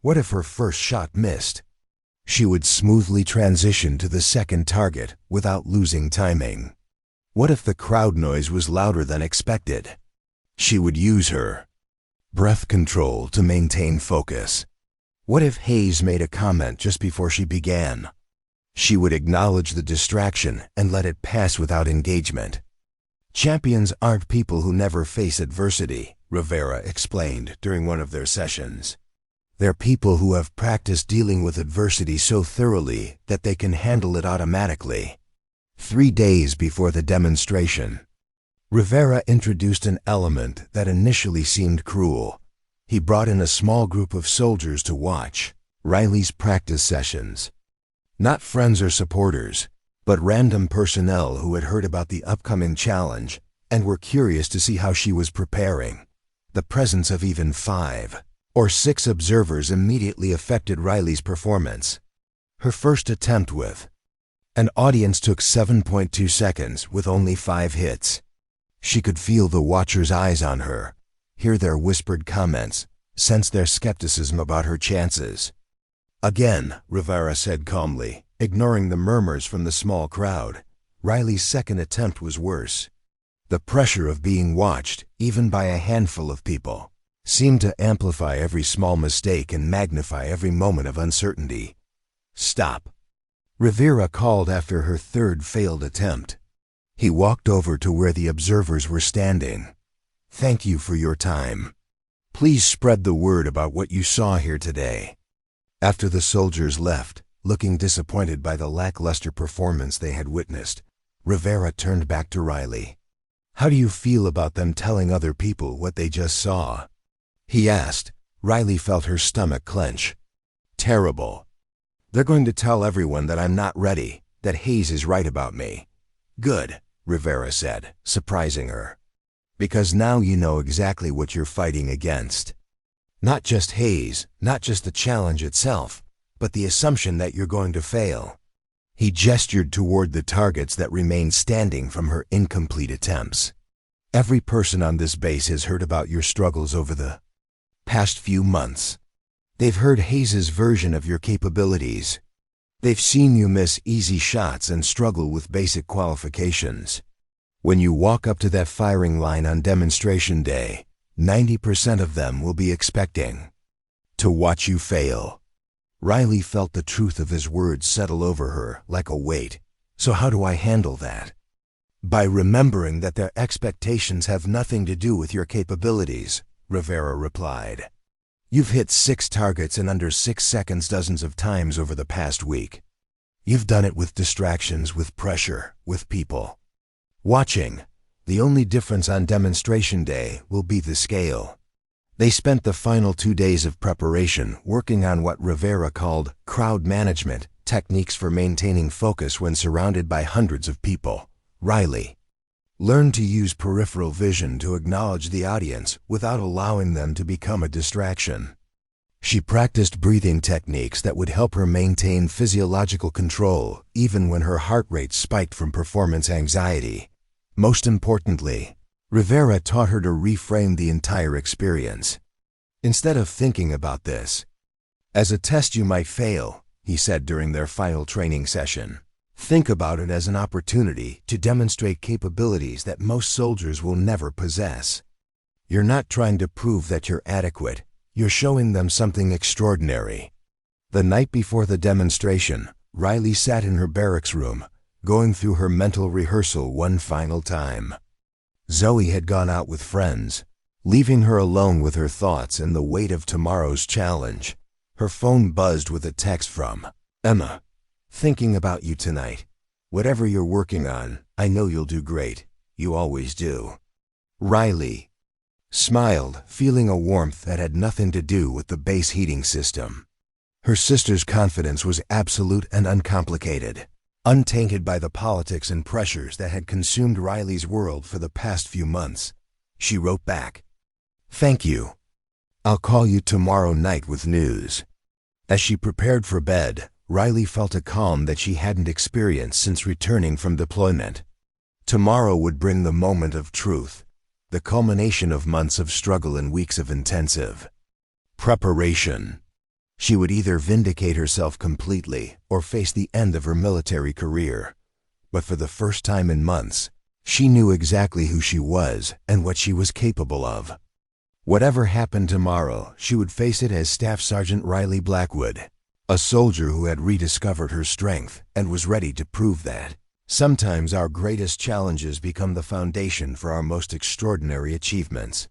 What if her first shot missed? She would smoothly transition to the second target without losing timing. What if the crowd noise was louder than expected? She would use her breath control to maintain focus. What if Hayes made a comment just before she began? She would acknowledge the distraction and let it pass without engagement. "Champions aren't people who never face adversity," Rivera explained during one of their sessions. "They're people who have practiced dealing with adversity so thoroughly that they can handle it automatically." 3 days before the demonstration, Rivera introduced an element that initially seemed cruel. He brought in a small group of soldiers to watch Riley's practice sessions. Not friends or supporters, but random personnel who had heard about the upcoming challenge and were curious to see how she was preparing. The presence of even 5 or 6 observers immediately affected Riley's performance. Her first attempt with an audience took 7.2 seconds with only 5 hits. She could feel the watchers' eyes on her, hear their whispered comments, sense their skepticism about her chances. "Again," Rivera said calmly, ignoring the murmurs from the small crowd. Riley's second attempt was worse. The pressure of being watched, even by a handful of people, seemed to amplify every small mistake and magnify every moment of uncertainty. "Stop," Rivera called after her third failed attempt. He walked over to where the observers were standing. "Thank you for your time. Please spread the word about what you saw here today." After the soldiers left, looking disappointed by the lackluster performance they had witnessed, Rivera turned back to Riley. How do you feel about them telling other people what they just saw? He asked. Riley felt her stomach clench. Terrible. They're going to tell everyone that I'm not ready, that Hayes is right about me. Good, Rivera said, surprising her. Because now you know exactly what you're fighting against. Not just Hayes, not just the challenge itself, but the assumption that you're going to fail. He gestured toward the targets that remained standing from her incomplete attempts. Every person on this base has heard about your struggles over the past few months. They've heard Hayes's version of your capabilities. They've seen you miss easy shots and struggle with basic qualifications. When you walk up to that firing line on demonstration day, 90% of them will be expecting to watch you fail. Riley felt the truth of his words settle over her like a weight. So how do I handle that? By remembering that their expectations have nothing to do with your capabilities, Rivera replied. You've hit 6 targets in under 6 seconds dozens of times over the past week. You've done it with distractions, with pressure, with people watching. The only difference on demonstration day will be the scale. They spent the final 2 days of preparation working on what Rivera called crowd management, techniques for maintaining focus when surrounded by hundreds of people. Riley learned to use peripheral vision to acknowledge the audience without allowing them to become a distraction. She practiced breathing techniques that would help her maintain physiological control even when her heart rate spiked from performance anxiety. Most importantly, Rivera taught her to reframe the entire experience. Instead of thinking about this as a test you might fail, he said during their final training session, think about it as an opportunity to demonstrate capabilities that most soldiers will never possess. You're not trying to prove that you're adequate, you're showing them something extraordinary. The night before the demonstration, Riley sat in her barracks room, going through her mental rehearsal one final time. Zoe had gone out with friends, leaving her alone with her thoughts and the weight of tomorrow's challenge. Her phone buzzed with a text from Emma. Thinking about you tonight. Whatever you're working on, I know you'll do great. You always do. Riley smiled, feeling a warmth that had nothing to do with the base heating system. Her sister's confidence was absolute and uncomplicated, untainted by the politics and pressures that had consumed Riley's world for the past few months. She wrote back, "Thank you. I'll call you tomorrow night with news." As she prepared for bed, Riley felt a calm that she hadn't experienced since returning from deployment. Tomorrow would bring the moment of truth, the culmination of months of struggle and weeks of intensive preparation. She would either vindicate herself completely or face the end of her military career. But for the first time in months, she knew exactly who she was and what she was capable of. Whatever happened tomorrow, she would face it as Staff Sergeant Riley Blackwood, a soldier who had rediscovered her strength and was ready to prove that. Sometimes our greatest challenges become the foundation for our most extraordinary achievements.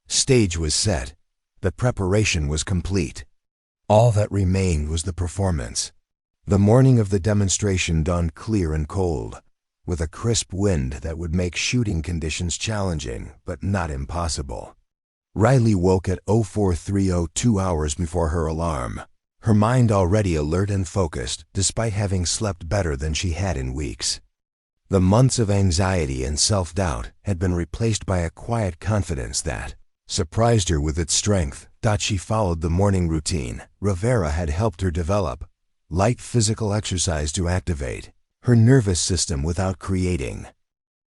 Stage was set. The preparation was complete. All that remained was the performance. The morning of the demonstration dawned clear and cold, with a crisp wind that would make shooting conditions challenging but not impossible. Riley woke at 0430, 2 hours before her alarm, her mind already alert and focused despite having slept better than she had in weeks. The months of anxiety and self-doubt had been replaced by a quiet confidence that surprised her with its strength. She followed the morning routine Rivera had helped her develop, light physical exercise to activate her nervous system without creating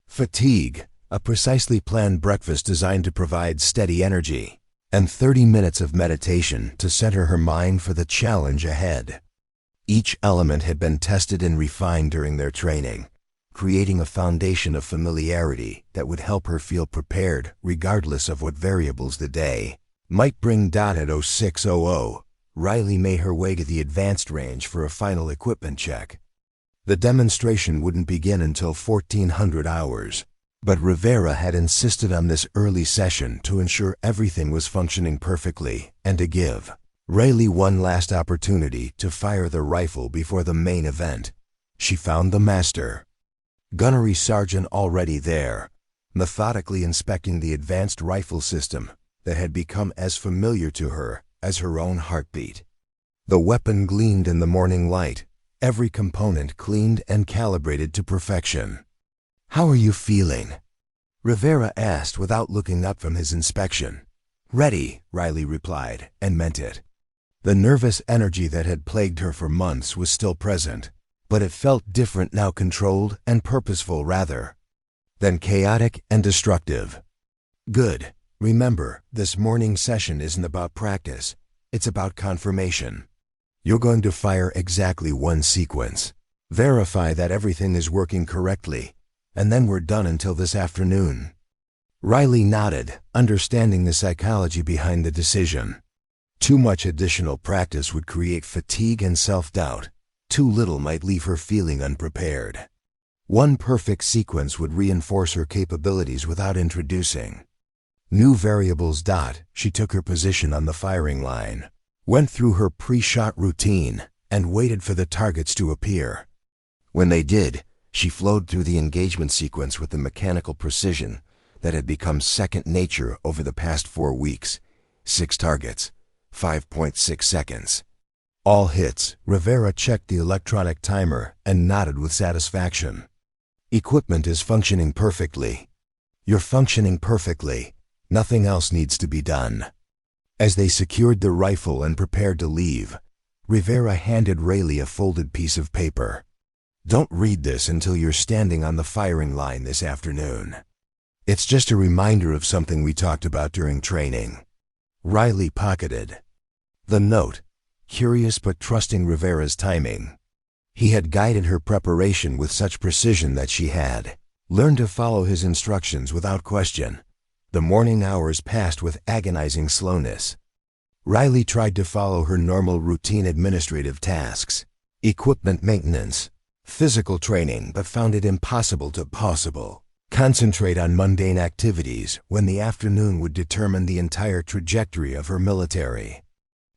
fatigue, a precisely planned breakfast designed to provide steady energy, and 30 minutes of meditation to center her mind for the challenge ahead. Each element had been tested and refined during their training, creating a foundation of familiarity that would help her feel prepared regardless of what variables the day might bring. At 0600, Riley made her way to the advanced range for a final equipment check. The demonstration wouldn't begin until 1400 hours, but Rivera had insisted on this early session to ensure everything was functioning perfectly and to give Riley one last opportunity to fire the rifle before the main event. She found the master gunnery sergeant already there, methodically inspecting the advanced rifle system that had become as familiar to her as her own heartbeat. The weapon gleamed in the morning light, every component cleaned and calibrated to perfection. "How are you feeling?" Rivera asked without looking up from his inspection. "Ready," Riley replied, and meant it. The nervous energy that had plagued her for months was still present, but it felt different now, controlled and purposeful rather than chaotic and destructive. "Good. Remember, this morning session isn't about practice, it's about confirmation. You're going to fire exactly one sequence. Verify that everything is working correctly, and then we're done until this afternoon." Riley nodded, understanding the psychology behind the decision. Too much additional practice would create fatigue and self-doubt. Too little might leave her feeling unprepared. One perfect sequence would reinforce her capabilities without introducing new variables. She took her position on the firing line, went through her pre-shot routine, and waited for the targets to appear. When they did, she flowed through the engagement sequence with the mechanical precision that had become second nature over the past 4 weeks. 6 targets, 5.6 seconds. All hits. Rivera checked the electronic timer and nodded with satisfaction. "Equipment is functioning perfectly." "You're functioning perfectly. Nothing else needs to be done." As they secured the rifle and prepared to leave, Rivera handed Riley a folded piece of paper. "Don't read this until you're standing on the firing line this afternoon. It's just a reminder of something we talked about during training." Riley pocketed the note, curious but trusting Rivera's timing. He had guided her preparation with such precision that she had learned to follow his instructions without question. The morning hours passed with agonizing slowness. Riley tried to follow her normal routine administrative tasks, equipment maintenance, physical training, but found it impossible to concentrate on mundane activities when the afternoon would determine the entire trajectory of her military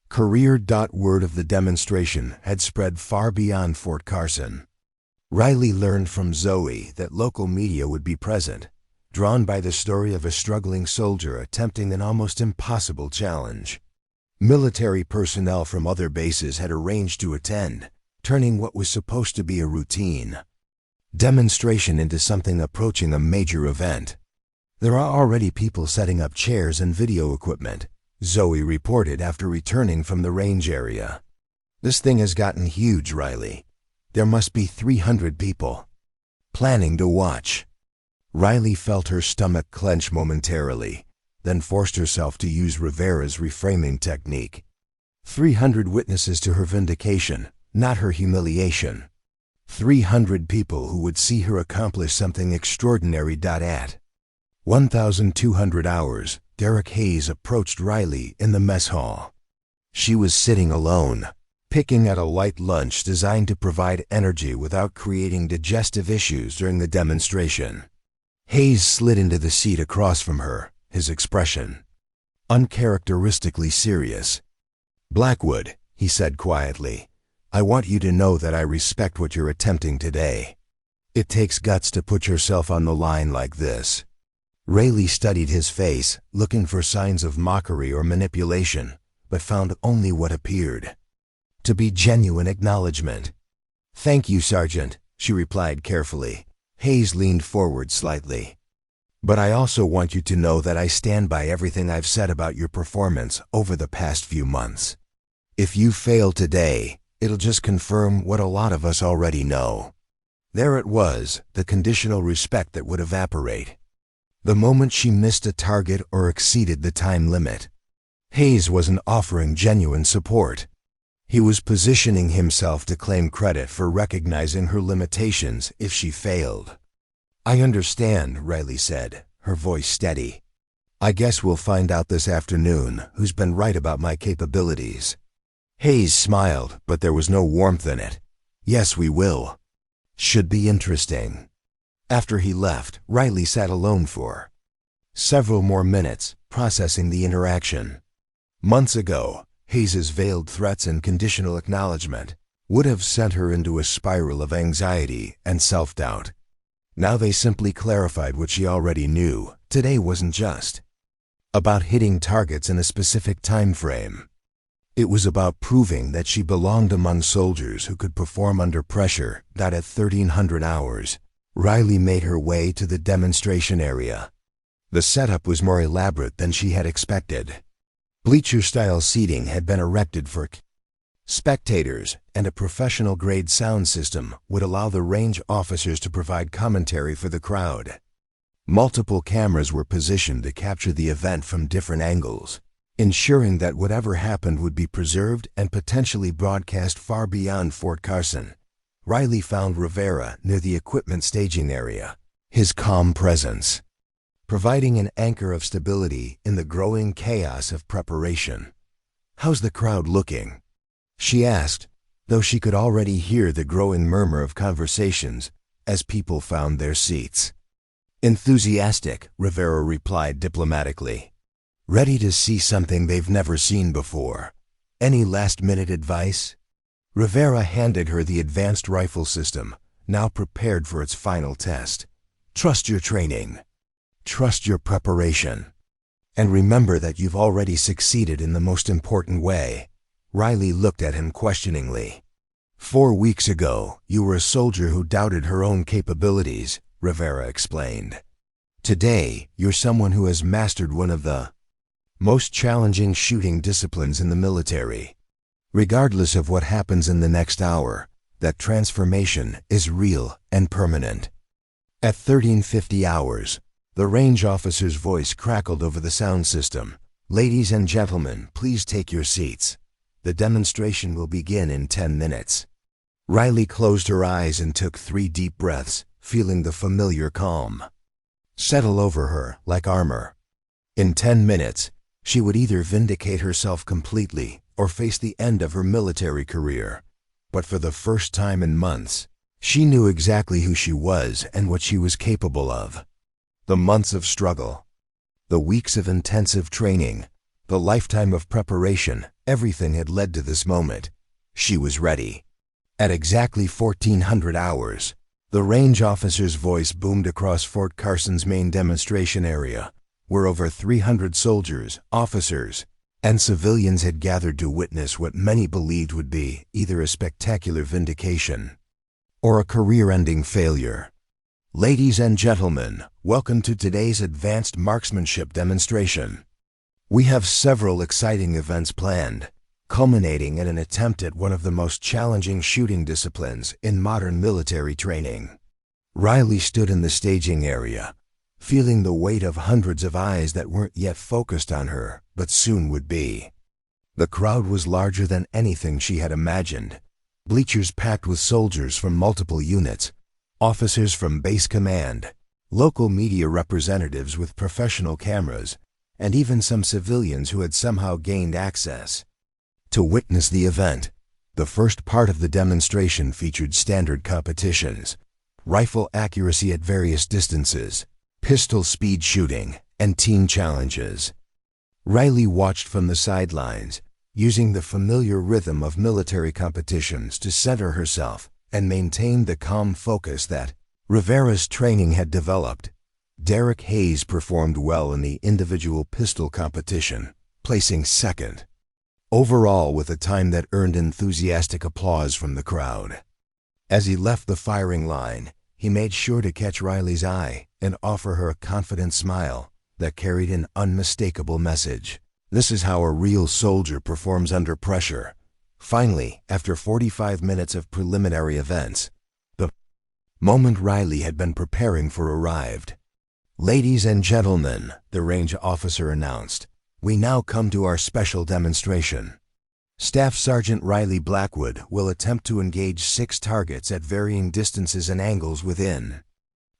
career. Word of the demonstration had spread far beyond Fort Carson. Riley learned from Zoe that local media would be present, drawn by the story of a struggling soldier attempting an almost impossible challenge. Military personnel from other bases had arranged to attend, turning what was supposed to be a routine demonstration into something approaching a major event. "There are already people setting up chairs and video equipment," Zoe reported after returning from the range area. "This thing has gotten huge, Riley. There must be 300 people planning to watch." Riley felt her stomach clench momentarily, then forced herself to use Rivera's reframing technique. 300 witnesses to her vindication, not her humiliation. 300 people who would see her accomplish something extraordinary. At 1,200 hours, Derek Hayes approached Riley in the mess hall. She was sitting alone, picking at a light lunch designed to provide energy without creating digestive issues during the demonstration. Hayes slid into the seat across from her, his expression uncharacteristically serious. "Blackwood," he said quietly, "I want you to know that I respect what you're attempting today. It takes guts to put yourself on the line like this." Riley studied his face, looking for signs of mockery or manipulation, but found only what appeared to be genuine acknowledgement. "Thank you, Sergeant," she replied carefully. Hayes leaned forward slightly. "But I also want you to know that I stand by everything I've said about your performance over the past few months. If you fail today, it'll just confirm what a lot of us already know." There it was, the conditional respect that would evaporate the moment she missed a target or exceeded the time limit. Hayes wasn't offering genuine support. He was positioning himself to claim credit for recognizing her limitations if she failed. "I understand," Riley said, her voice steady. "I guess we'll find out this afternoon who's been right about my capabilities." Hayes smiled, but there was no warmth in it. "Yes, we will. Should be interesting." After he left, Riley sat alone for several more minutes, processing the interaction. Months ago, Hayes's veiled threats and conditional acknowledgement would have sent her into a spiral of anxiety and self-doubt. Now they simply clarified what she already knew. Today wasn't just about hitting targets in a specific time frame. It was about proving that she belonged among soldiers who could perform under pressure. That at 1300 hours, Riley made her way to the demonstration area. The setup was more elaborate than she had expected. Bleacher-style seating had been erected for spectators, and a professional-grade sound system would allow the range officers to provide commentary for the crowd. Multiple cameras were positioned to capture the event from different angles, ensuring that whatever happened would be preserved and potentially broadcast far beyond Fort Carson. Riley found Rivera near the equipment staging area, his calm presence providing an anchor of stability in the growing chaos of preparation. "How's the crowd looking?" she asked, though she could already hear the growing murmur of conversations as people found their seats. "Enthusiastic," Rivera replied diplomatically. "Ready to see something they've never seen before. Any last-minute advice?" Rivera handed her the advanced rifle system, now prepared for its final test. "Trust your training. Trust your preparation. And remember that you've already succeeded in the most important way." Riley looked at him questioningly. 4 weeks ago, you were a soldier who doubted her own capabilities," Rivera explained. "Today, you're someone who has mastered one of the most challenging shooting disciplines in the military. Regardless of what happens in the next hour, that transformation is real and permanent." At 1350 hours, the range officer's voice crackled over the sound system. "Ladies and gentlemen, please take your seats. The demonstration will begin in 10 minutes. Riley closed her eyes and took 3 deep breaths, feeling the familiar calm settle over her like armor. In 10 minutes, she would either vindicate herself completely or face the end of her military career. But for the first time in months, she knew exactly who she was and what she was capable of. The months of struggle, the weeks of intensive training, the lifetime of preparation, everything had led to this moment. She was ready. At exactly 1400 hours, the range officer's voice boomed across Fort Carson's main demonstration area, where over 300 soldiers, officers, and civilians had gathered to witness what many believed would be either a spectacular vindication or a career-ending failure. "Ladies and gentlemen, welcome to today's advanced marksmanship demonstration. We have several exciting events planned, culminating in an attempt at one of the most challenging shooting disciplines in modern military training." Riley stood in the staging area, feeling the weight of hundreds of eyes that weren't yet focused on her, but soon would be. The crowd was larger than anything she had imagined. Bleachers packed with soldiers from multiple units, officers from base command, local media representatives with professional cameras, and even some civilians who had somehow gained access to witness the event. The first part of the demonstration featured standard competitions, rifle accuracy at various distances, pistol speed shooting, and team challenges. Riley watched from the sidelines, using the familiar rhythm of military competitions to center herself and maintain the calm focus that Rivera's training had developed. Derek Hayes performed well in the individual pistol competition, placing second overall with a time that earned enthusiastic applause from the crowd. As he left the firing line, he made sure to catch Riley's eye and offer her a confident smile that carried an unmistakable message. This is how a real soldier performs under pressure. Finally, after 45 minutes of preliminary events, the moment Riley had been preparing for arrived. "Ladies and gentlemen," the range officer announced, "we now come to our special demonstration. Staff Sergeant Riley Blackwood will attempt to engage 6 targets at varying distances and angles within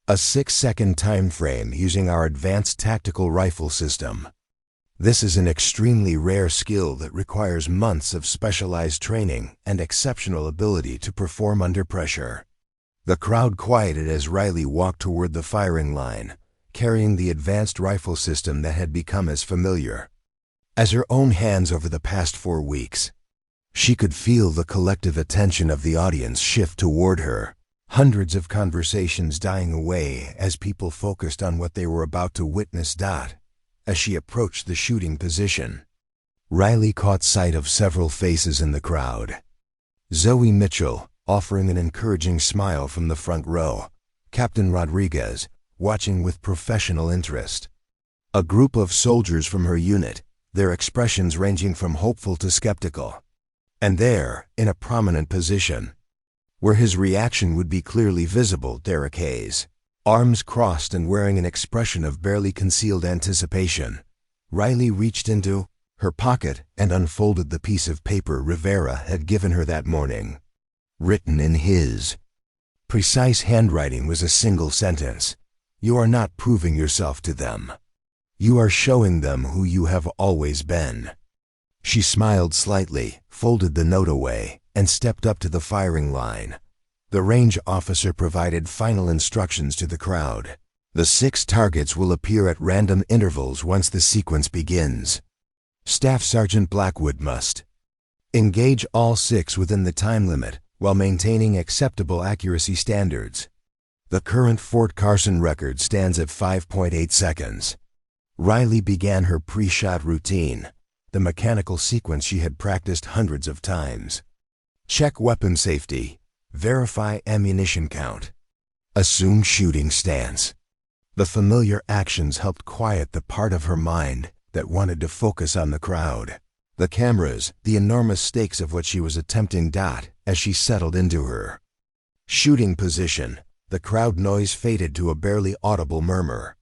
a 6-second time frame using our advanced tactical rifle system. This is an extremely rare skill that requires months of specialized training and exceptional ability to perform under pressure." The crowd quieted as Riley walked toward the firing line, carrying the advanced rifle system that had become as familiar as her own hands over the past 4 weeks. She could feel the collective attention of the audience shift toward her, hundreds of conversations dying away as people focused on what they were about to witness. As she approached the shooting position, Riley caught sight of several faces in the crowd. Zoe Mitchell, offering an encouraging smile from the front row. Captain Rodriguez, watching with professional interest. A group of soldiers from her unit, their expressions ranging from hopeful to skeptical. And there, in a prominent position, where his reaction would be clearly visible, Derek Hayes, arms crossed and wearing an expression of barely concealed anticipation. Riley reached into her pocket and unfolded the piece of paper Rivera had given her that morning. Written in his precise handwriting was a single sentence. "You are not proving yourself to them. You are showing them who you have always been." She smiled slightly, folded the note away, and stepped up to the firing line. The range officer provided final instructions to the crowd. The 6 targets will appear at random intervals once the sequence begins. Staff Sergeant Blackwood must engage all 6 within the time limit while maintaining acceptable accuracy standards. The current Fort Carson record stands at 5.8 seconds. Riley began her pre-shot routine, the mechanical sequence she had practiced hundreds of times. Check weapon safety. Verify ammunition count. Assume shooting stance. The familiar actions helped quiet the part of her mind that wanted to focus on the crowd. The cameras, the enormous stakes of what she was attempting. As she settled into her shooting position, the crowd noise faded to a barely audible murmur.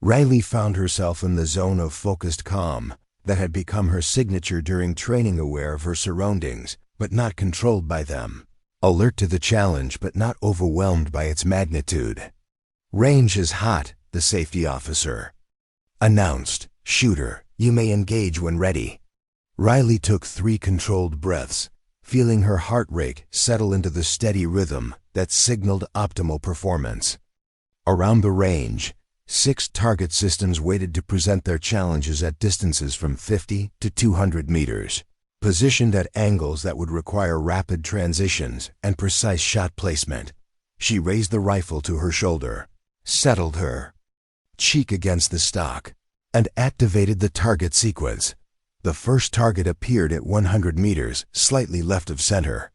Riley found herself in the zone of focused calm that had become her signature during training, aware of her surroundings, but not controlled by them. Alert to the challenge, but not overwhelmed by its magnitude. "Range is hot," the safety officer announced. "Shooter, you may engage when ready." Riley took 3 controlled breaths, feeling her heart rate settle into the steady rhythm that signaled optimal performance. Around the range, 6 target systems waited to present their challenges at distances from 50 to 200 meters, positioned at angles that would require rapid transitions and precise shot placement. She raised the rifle to her shoulder, settled her cheek against the stock, and activated the target sequence. The first target appeared at 100 meters, slightly left of center.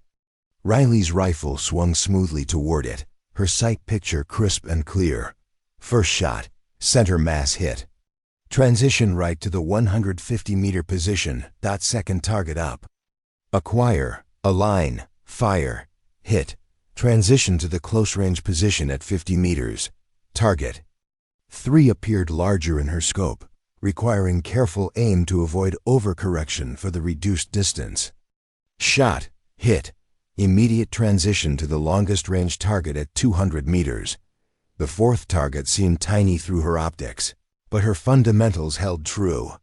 Riley's rifle swung smoothly toward it, her sight picture crisp and clear. First shot, center mass hit. Transition right to the 150-meter position. Second target up. Acquire, align, fire, hit. Transition to the close-range position at 50 meters. Target. 3 appeared larger in her scope, requiring careful aim to avoid overcorrection for the reduced distance. Shot, hit. Immediate transition to the longest range target at 200 meters. The 4th target seemed tiny through her optics, but her fundamentals held true.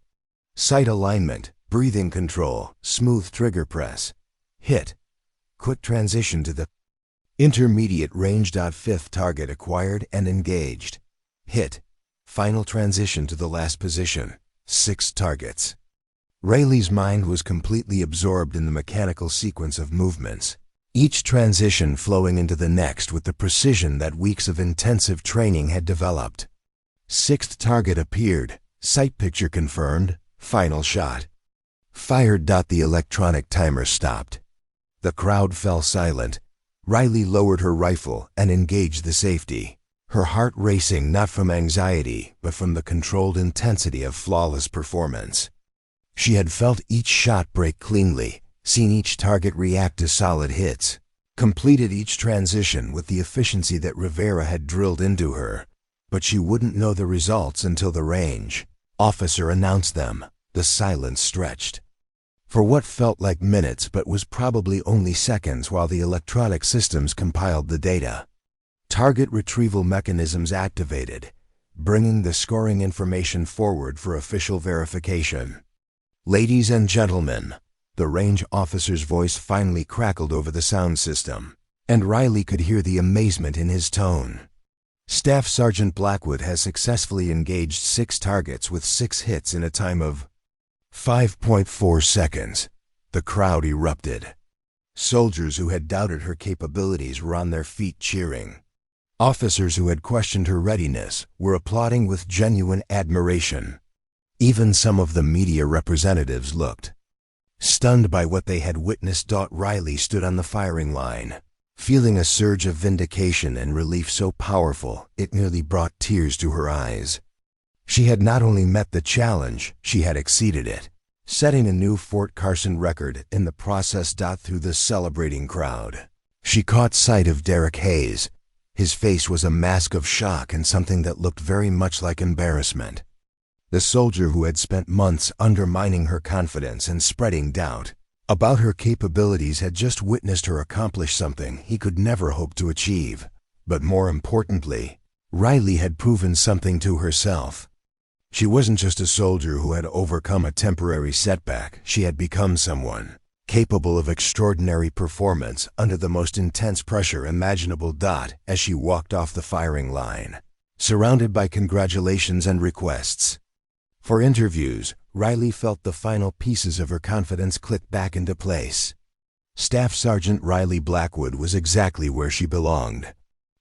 Sight alignment, breathing control, smooth trigger press. Hit. Quick transition to the intermediate range. 5th target acquired and engaged. Hit. Final transition to the last position. 6 targets. Riley's mind was completely absorbed in the mechanical sequence of movements, each transition flowing into the next with the precision that weeks of intensive training had developed. 6th target appeared, sight picture confirmed, final shot. Fired. The electronic timer stopped. The crowd fell silent. Riley lowered her rifle and engaged the safety, her heart racing not from anxiety but from the controlled intensity of flawless performance. She had felt each shot break cleanly, seen each target react to solid hits, completed each transition with the efficiency that Rivera had drilled into her. But she wouldn't know the results until the range officer announced them. The silence stretched for what felt like minutes but was probably only seconds while the electronic systems compiled the data. Target retrieval mechanisms activated, bringing the scoring information forward for official verification. "Ladies and gentlemen," the range officer's voice finally crackled over the sound system, and Riley could hear the amazement in his tone. "Staff Sergeant Blackwood has successfully engaged 6 targets with 6 hits in a time of 5.4 seconds. The crowd erupted. Soldiers who had doubted her capabilities were on their feet cheering. Officers who had questioned her readiness were applauding with genuine admiration. Even some of the media representatives looked stunned by what they had witnessed. Riley stood on the firing line, feeling a surge of vindication and relief so powerful it nearly brought tears to her eyes. She had not only met the challenge, she had exceeded it, setting a new Fort Carson record in the process. Through the celebrating crowd, she caught sight of Derek Hayes. His face was a mask of shock and something that looked very much like embarrassment. The soldier who had spent months undermining her confidence and spreading doubt about her capabilities had just witnessed her accomplish something he could never hope to achieve. But more importantly, Riley had proven something to herself. She wasn't just a soldier who had overcome a temporary setback. She had become someone capable of extraordinary performance under the most intense pressure imaginable. As she walked off the firing line, surrounded by congratulations and requests for interviews, Riley felt the final pieces of her confidence click back into place. Staff Sergeant Riley Blackwood was exactly where she belonged.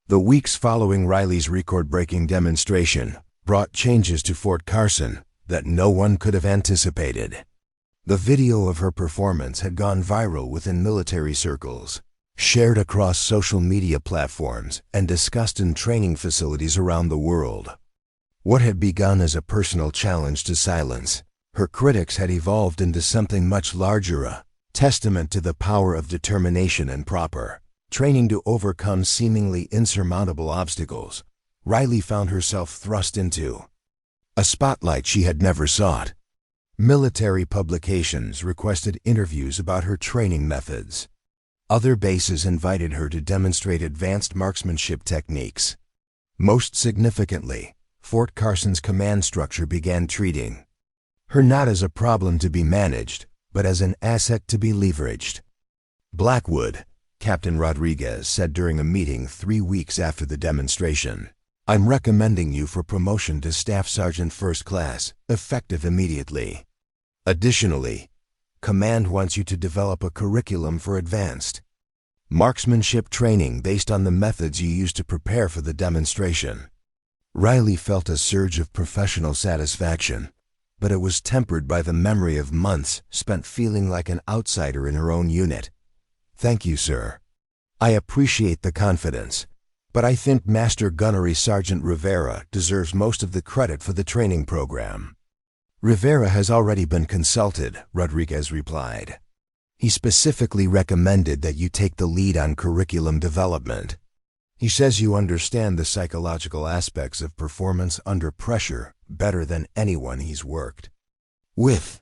The weeks following Riley's record-breaking demonstration brought changes to Fort Carson that no one could have anticipated. The video of her performance had gone viral within military circles, shared across social media platforms, and discussed in training facilities around the world. What had begun as a personal challenge to silence her critics had evolved into something much larger, a testament to the power of determination and proper training to overcome seemingly insurmountable obstacles. Riley found herself thrust into a spotlight she had never sought. Military publications requested interviews about her training methods. Other bases invited her to demonstrate advanced marksmanship techniques. Most significantly, Fort Carson's command structure began treating her not as a problem to be managed, but as an asset to be leveraged. Blackwood, Captain Rodriguez said during a meeting 3 weeks after the demonstration, "I'm recommending you for promotion to Staff Sergeant First Class, effective immediately. Additionally, Command wants you to develop a curriculum for advanced marksmanship training based on the methods you used to prepare for the demonstration." Riley felt a surge of professional satisfaction, but it was tempered by the memory of months spent feeling like an outsider in her own unit. "Thank you, sir. I appreciate the confidence, but I think Master Gunnery Sergeant Rivera deserves most of the credit for the training program." "Rivera has already been consulted," Rodriguez replied. "He specifically recommended that you take the lead on curriculum development. He says you understand the psychological aspects of performance under pressure better than anyone he's worked with."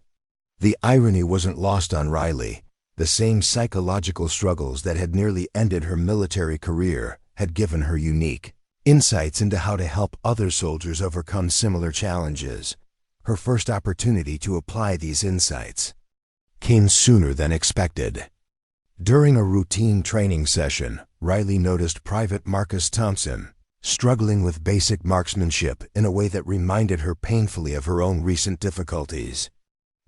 The irony wasn't lost on Riley. The same psychological struggles that had nearly ended her military career had given her unique insights into how to help other soldiers overcome similar challenges. Her first opportunity to apply these insights came sooner than expected. During a routine training session, Riley noticed Private Marcus Thompson struggling with basic marksmanship in a way that reminded her painfully of her own recent difficulties.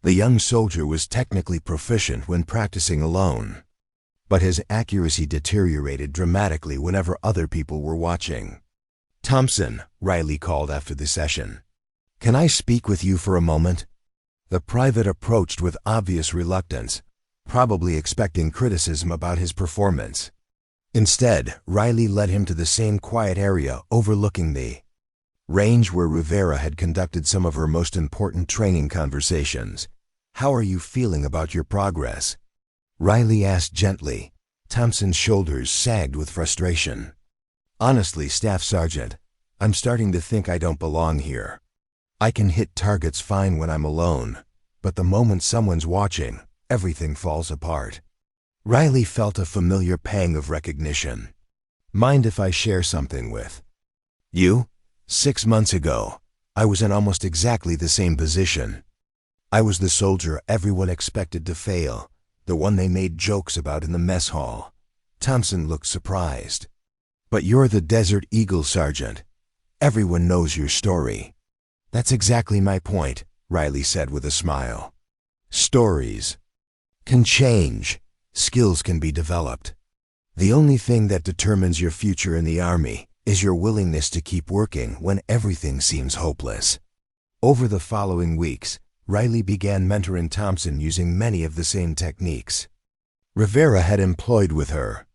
The young soldier was technically proficient when practicing alone, but his accuracy deteriorated dramatically whenever other people were watching. "Thompson," Riley called after the session, "can I speak with you for a moment?" The private approached with obvious reluctance, probably expecting criticism about his performance. Instead, Riley led him to the same quiet area overlooking the range where Rivera had conducted some of her most important training conversations. "How are you feeling about your progress?" Riley asked gently. Thompson's shoulders sagged with frustration. "Honestly, Staff Sergeant, I'm starting to think I don't belong here. I can hit targets fine when I'm alone, but the moment someone's watching, everything falls apart." Riley felt a familiar pang of recognition. "Mind if I share something with you? 6 months ago, I was in almost exactly the same position. I was the soldier everyone expected to fail, the one they made jokes about in the mess hall." Thompson looked surprised. "But you're the Desert Eagle, Sergeant. Everyone knows your story." "That's exactly my point," Riley said with a smile. "Stories can change. Skills can be developed. The only thing that determines your future in the Army is your willingness to keep working when everything seems hopeless. Over the following weeks, Riley began mentoring Thompson using many of the same techniques Rivera had employed with her.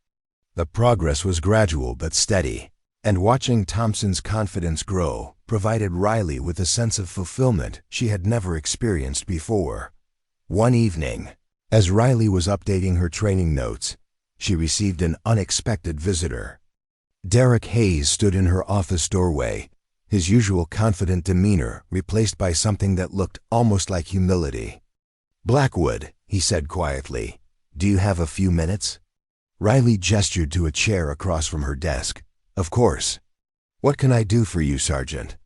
The progress was gradual but steady, and watching Thompson's confidence grow provided Riley with a sense of fulfillment she had never experienced before. One evening, as Riley was updating her training notes, she received an unexpected visitor. Derek Hayes stood in her office doorway, his usual confident demeanor replaced by something that looked almost like humility. "Blackwood," he said quietly, "do you have a few minutes?" Riley gestured to a chair across from her desk. "Of course. What can I do for you, Sergeant?"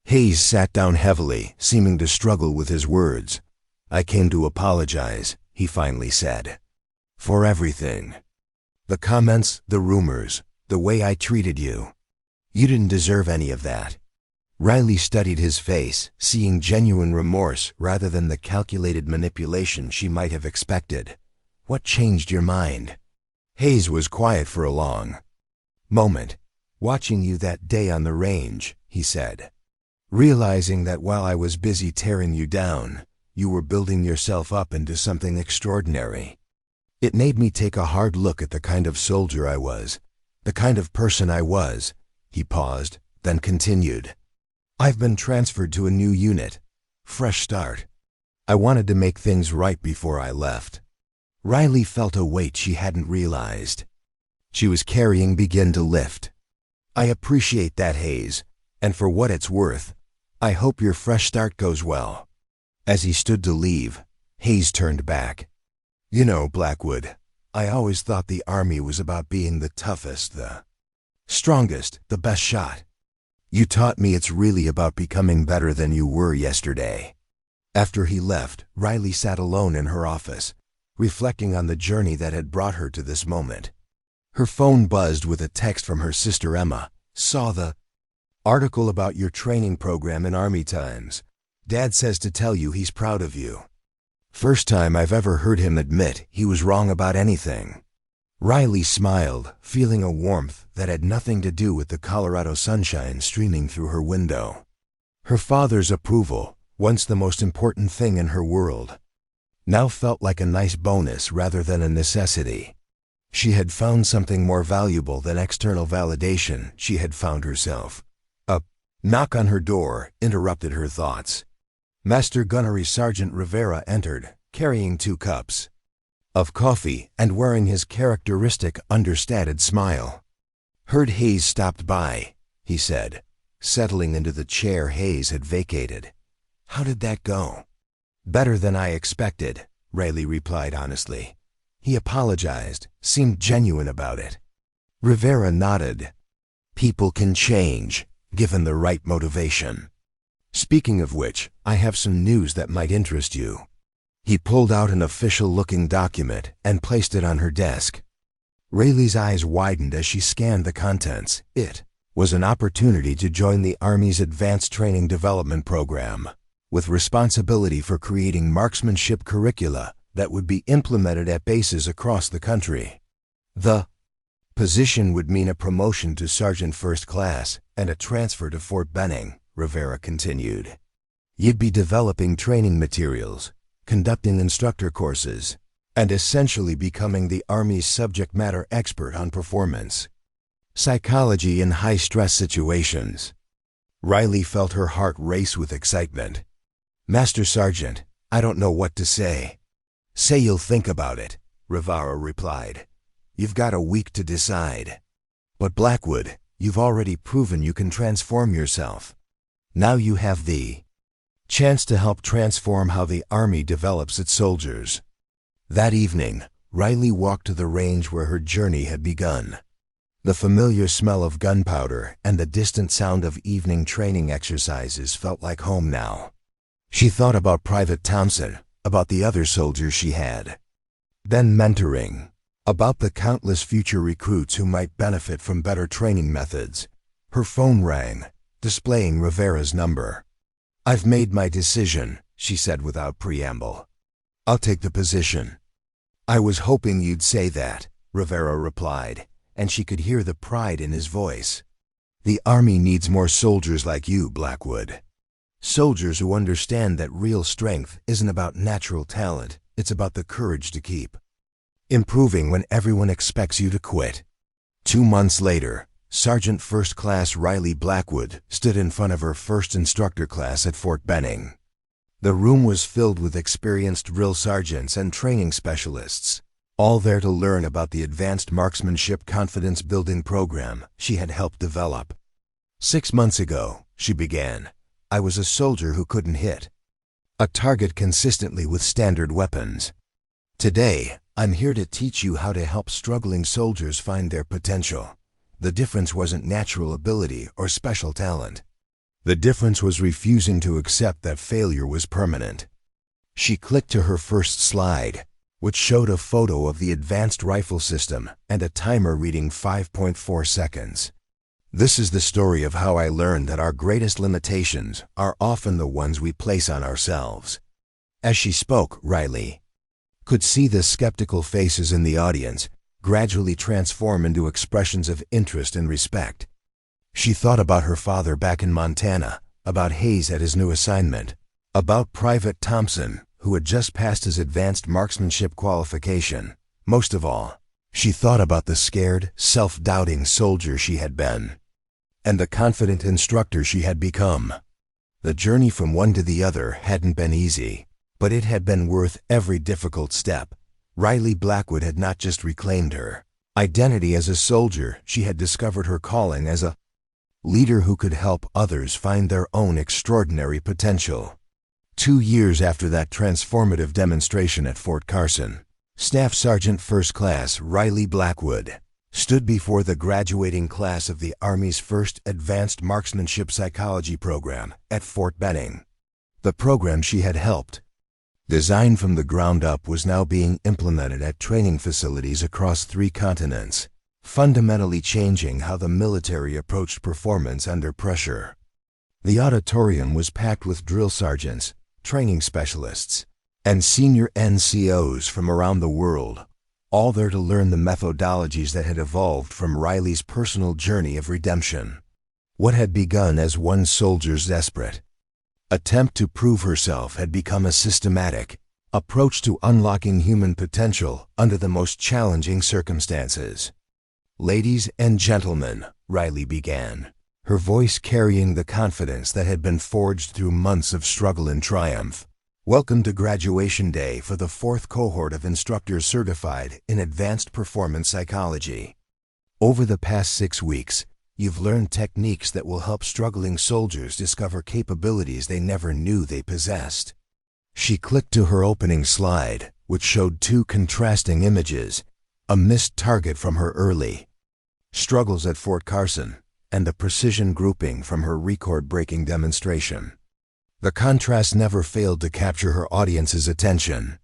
Hayes sat down heavily, seeming to struggle with his words. "I came to apologize," he finally said. "For everything. The comments, the rumors, the way I treated you. You didn't deserve any of that." Riley studied his face, seeing genuine remorse rather than the calculated manipulation she might have expected. "What changed your mind?" Hayes was quiet for a long moment. "Watching you that day on the range," he said. "Realizing that while I was busy tearing you down, you were building yourself up into something extraordinary. It made me take a hard look at the kind of soldier I was, the kind of person I was." He paused, then continued. "I've been transferred to a new unit. Fresh start. I wanted to make things right before I left." Riley felt a weight she hadn't realized she was carrying begin to lift. "I appreciate that, Hayes, and for what it's worth, I hope your fresh start goes well." As he stood to leave, Hayes turned back. "You know, Blackwood, I always thought the Army was about being the toughest, the strongest, the best shot. You taught me it's really about becoming better than you were yesterday." After he left, Riley sat alone in her office, reflecting on the journey that had brought her to this moment. Her phone buzzed with a text from her sister Emma. "Saw the article about your training program in Army Times. Dad says to tell you he's proud of you." First time I've ever heard him admit he was wrong about anything. Riley smiled, feeling a warmth that had nothing to do with the Colorado sunshine streaming through her window. Her father's approval, once the most important thing in her world, now felt like a nice bonus rather than a necessity. She had found something more valuable than external validation. She had found herself. A knock on her door interrupted her thoughts. Master Gunnery Sergeant Rivera entered, carrying 2 cups of coffee and wearing his characteristic understated smile. "Heard Hayes stopped by," he said, settling into the chair Hayes had vacated. "How did that go?" "Better than I expected," Riley replied honestly. He apologized, seemed genuine about it. Rivera nodded. "People can change, given the right motivation. Speaking of which, I have some news that might interest you." He pulled out an official-looking document and placed it on her desk. Rayleigh's eyes widened as she scanned the contents. It was an opportunity to join the Army's Advanced Training Development Program, with responsibility for creating marksmanship curricula that would be implemented at bases across the country. The position would mean a promotion to Sergeant First Class and a transfer to Fort Benning, Rivera continued. "You'd be developing training materials, conducting instructor courses, and essentially becoming the Army's subject matter expert on performance psychology in high-stress situations." Riley felt her heart race with excitement. "Master Sergeant, I don't know what to say." "Say you'll think about it," Rivera replied. "You've got a week to decide. But Blackwood, you've already proven you can transform yourself. Now you have the chance to help transform how the Army develops its soldiers." That evening, Riley walked to the range where her journey had begun. The familiar smell of gunpowder and the distant sound of evening training exercises felt like home now. She thought about Private Thompson, about the other soldiers she had been mentoring, about the countless future recruits who might benefit from better training methods. Her phone rang, displaying Rivera's number. "I've made my decision," she said without preamble. "I'll take the position." "I was hoping you'd say that," Rivera replied, and she could hear the pride in his voice. "The Army needs more soldiers like you, Blackwood. Soldiers who understand that real strength isn't about natural talent, it's about the courage to keep improving when everyone expects you to quit." 2 months later, Sergeant First Class Riley Blackwood stood in front of her first instructor class at Fort Benning. The room was filled with experienced drill sergeants and training specialists, all there to learn about the advanced marksmanship confidence-building program she had helped develop. "6 months ago," she began, "I was a soldier who couldn't hit a target consistently with standard weapons. Today, I'm here to teach you how to help struggling soldiers find their potential. The difference wasn't natural ability or special talent. The difference was refusing to accept that failure was permanent." She clicked to her first slide, which showed a photo of the advanced rifle system and a timer reading 5.4 seconds. "This is the story of how I learned that our greatest limitations are often the ones we place on ourselves." As she spoke, Riley could see the skeptical faces in the audience gradually transform into expressions of interest and respect. She thought about her father back in Montana, about Hayes at his new assignment, about Private Thompson, who had just passed his advanced marksmanship qualification. Most of all, she thought about the scared, self-doubting soldier she had been, and the confident instructor she had become. The journey from one to the other hadn't been easy, but it had been worth every difficult step. Riley Blackwood had not just reclaimed her identity as a soldier, she had discovered her calling as a leader who could help others find their own extraordinary potential. 2 years after that transformative demonstration at Fort Carson, Staff Sergeant First Class Riley Blackwood stood before the graduating class of the Army's first Advanced Marksmanship Psychology program at Fort Benning. The program she had helped design from the ground up was now being implemented at training facilities across 3 continents, fundamentally changing how the military approached performance under pressure. The auditorium was packed with drill sergeants, training specialists, and senior NCOs from around the world, all there to learn the methodologies that had evolved from Riley's personal journey of redemption. What had begun as one soldier's desperate attempt to prove herself had become a systematic approach to unlocking human potential under the most challenging circumstances. "Ladies and gentlemen," Riley began, her voice carrying the confidence that had been forged through months of struggle and triumph. "Welcome to graduation day for the 4th cohort of instructors certified in advanced performance psychology. Over the past 6 weeks, you've learned techniques that will help struggling soldiers discover capabilities they never knew they possessed." She clicked to her opening slide, which showed 2 contrasting images, a missed target from her early struggles at Fort Carson and the precision grouping from her record-breaking demonstration. The contrast never failed to capture her audience's attention.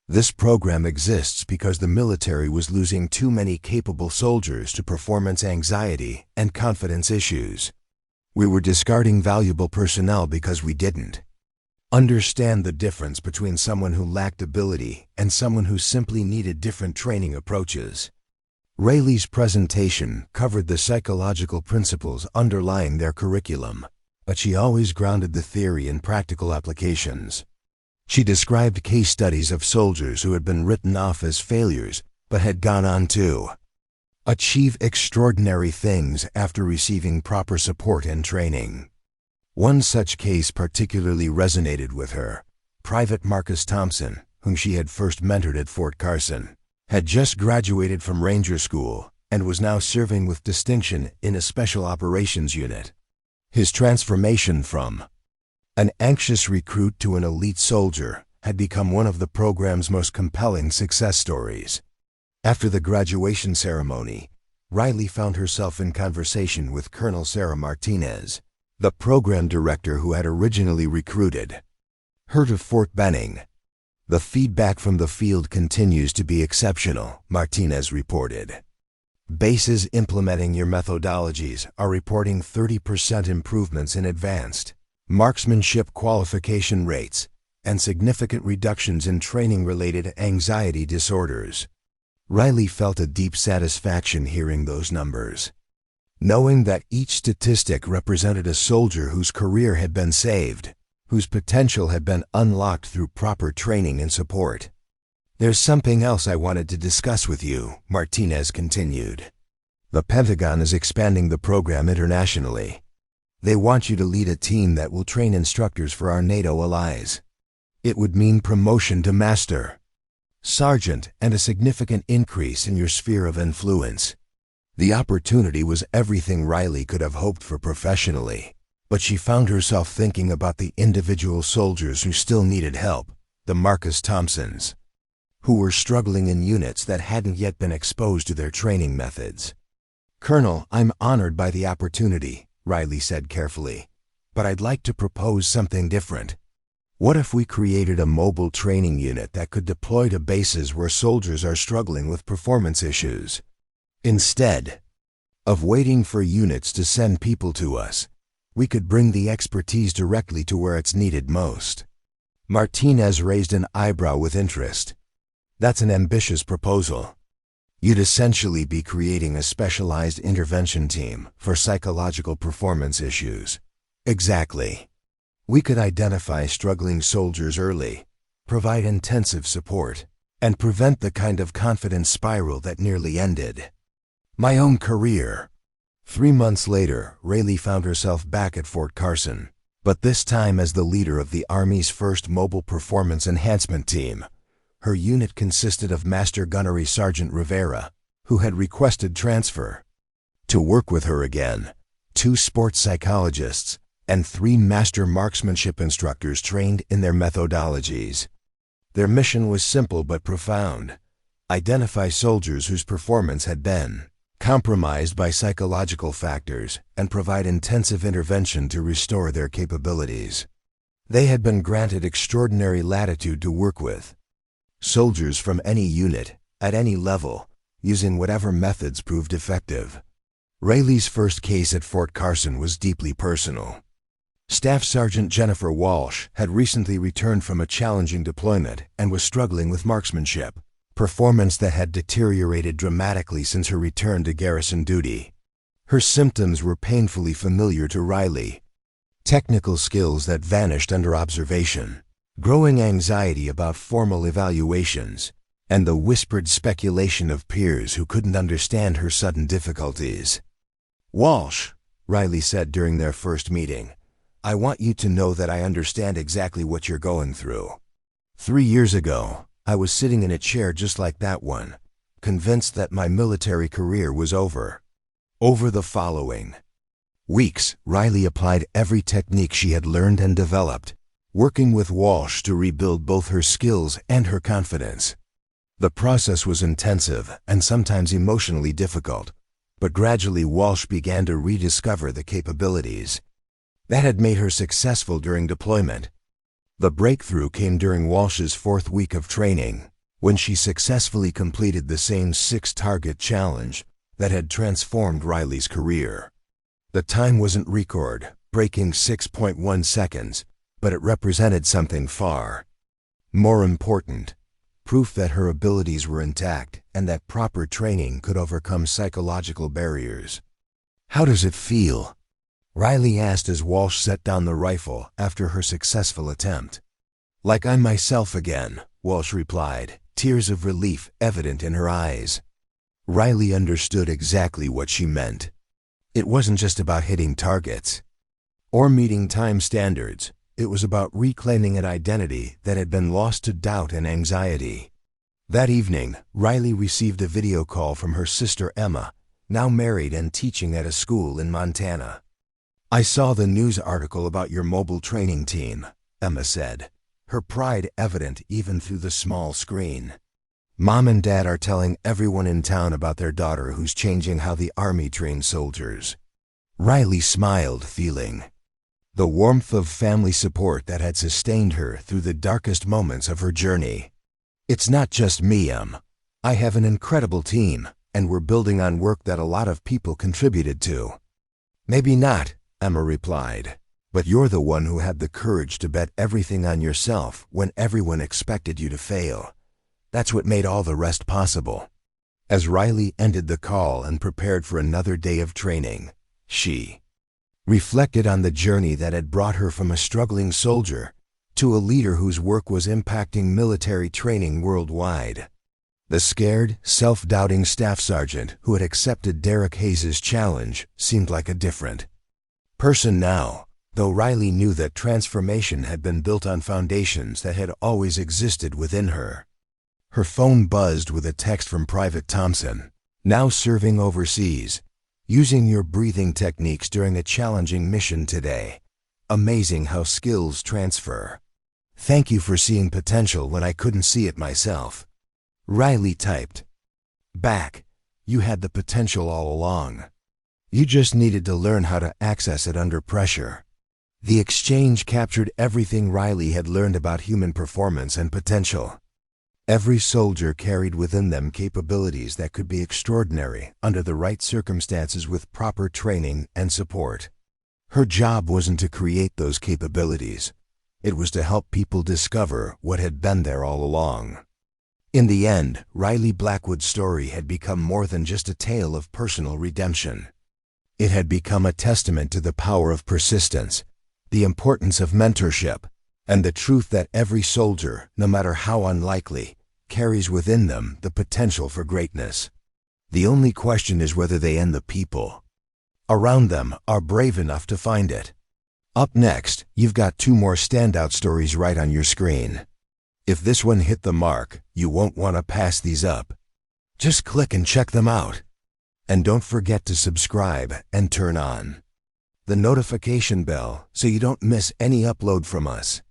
This program exists because the military was losing too many capable soldiers to performance anxiety and confidence issues. We were discarding valuable personnel because we didn't understand the difference between someone who lacked ability and someone who simply needed different training approaches. Riley's presentation covered the psychological principles underlying their curriculum, but she always grounded the theory in practical applications. She described case studies of soldiers who had been written off as failures but had gone on to achieve extraordinary things after receiving proper support and training. One such case particularly resonated with her. Private Marcus Thompson, whom she had first mentored at Fort Carson, had just graduated from Ranger School and was now serving with distinction in a special operations unit. His transformation from an anxious recruit to an elite soldier had become one of the program's most compelling success stories. After the graduation ceremony, Riley found herself in conversation with Colonel Sarah Martinez, the program director who had originally recruited her to Fort Benning. "The feedback from the field continues to be exceptional," Martinez reported. "Bases implementing your methodologies are reporting 30% improvements in advanced marksmanship qualification rates, and significant reductions in training-related anxiety disorders. Riley felt a deep satisfaction hearing those numbers, knowing that each statistic represented a soldier whose career had been saved, whose potential had been unlocked through proper training and support. "There's something else I wanted to discuss with you," Martinez continued. "The Pentagon is expanding the program internationally. They want you to lead a team that will train instructors for our NATO allies. It would mean promotion to master sergeant and a significant increase in your sphere of influence." The opportunity was everything Riley could have hoped for professionally, but she found herself thinking about the individual soldiers who still needed help, the Marcus Thompsons, who were struggling in units that hadn't yet been exposed to their training methods. "Colonel, I'm honored by the opportunity," Riley said carefully, "but I'd like to propose something different. What if we created a mobile training unit that could deploy to bases where soldiers are struggling with performance issues? Instead of waiting for units to send people to us, we could bring the expertise directly to where it's needed most." Martinez raised an eyebrow with interest. "That's an ambitious proposal. You'd essentially be creating a specialized intervention team for psychological performance issues." "Exactly. We could identify struggling soldiers early, provide intensive support, and prevent the kind of confidence spiral that nearly ended my own career." 3 months later, Riley found herself back at Fort Carson, but this time as the leader of the Army's first Mobile Performance Enhancement Team. Her unit consisted of Master Gunnery Sergeant Rivera, who had requested transfer, to work with her again, 2 sports psychologists, and 3 master marksmanship instructors trained in their methodologies. Their mission was simple but profound: identify soldiers whose performance had been compromised by psychological factors and provide intensive intervention to restore their capabilities. They had been granted extraordinary latitude to work with soldiers from any unit, at any level, using whatever methods proved effective. Riley's first case at Fort Carson was deeply personal. Staff Sergeant Jennifer Walsh had recently returned from a challenging deployment and was struggling with marksmanship, performance that had deteriorated dramatically since her return to garrison duty. Her symptoms were painfully familiar to Riley: technical skills that vanished under observation, growing anxiety about formal evaluations, and the whispered speculation of peers who couldn't understand her sudden difficulties. "Walsh," Riley said during their first meeting, "I want you to know that I understand exactly what you're going through. 3 years ago, I was sitting in a chair just like that one, convinced that my military career was over." Over the following weeks, Riley applied every technique she had learned and developed, working with Walsh to rebuild both her skills and her confidence. The process was intensive and sometimes emotionally difficult, but gradually Walsh began to rediscover the capabilities that had made her successful during deployment. The breakthrough came during Walsh's 4th week of training, when she successfully completed the same 6-target challenge that had transformed Riley's career. The time wasn't record-breaking 6.1 seconds, but it represented something far more important: proof that her abilities were intact and that proper training could overcome psychological barriers. "How does it feel?" Riley asked as Walsh set down the rifle after her successful attempt. "Like I'm myself again," Walsh replied, tears of relief evident in her eyes. Riley understood exactly what she meant. It wasn't just about hitting targets or meeting time standards. It was about reclaiming an identity that had been lost to doubt and anxiety. That evening, Riley received a video call from her sister Emma, now married and teaching at a school in Montana. "I saw the news article about your mobile training team," Emma said, her pride evident even through the small screen. "Mom and Dad are telling everyone in town about their daughter who's changing how the Army trains soldiers." Riley smiled, feeling the warmth of family support that had sustained her through the darkest moments of her journey. "It's not just me, Em. I have an incredible team, and we're building on work that a lot of people contributed to." "Maybe not," Emma replied. But you're the one who had the courage to bet everything on yourself when everyone expected you to fail. That's what made all the rest possible." As Riley ended the call and prepared for another day of training, she reflected on the journey that had brought her from a struggling soldier to a leader whose work was impacting military training worldwide. The scared, self-doubting staff sergeant who had accepted Derek Hayes's challenge seemed like a different person now, though Riley knew that transformation had been built on foundations that had always existed within her. Her phone buzzed with a text from Private Thompson, "Now serving overseas, using your breathing techniques during a challenging mission today. Amazing how skills transfer. Thank you for seeing potential when I couldn't see it myself." Riley typed back, "You had the potential all along. You just needed to learn how to access it under pressure." The exchange captured everything Riley had learned about human performance and potential. Every soldier carried within them capabilities that could be extraordinary under the right circumstances with proper training and support. Her job wasn't to create those capabilities. It was to help people discover what had been there all along. In the end, Riley Blackwood's story had become more than just a tale of personal redemption. It had become a testament to the power of persistence, the importance of mentorship, and the truth that every soldier, no matter how unlikely, carries within them the potential for greatness. The only question is whether they and the people around them are brave enough to find it. Up next, you've got 2 more standout stories right on your screen. If this one hit the mark, you won't want to pass these up. Just click and check them out. And don't forget to subscribe and turn on the notification bell so you don't miss any upload from us.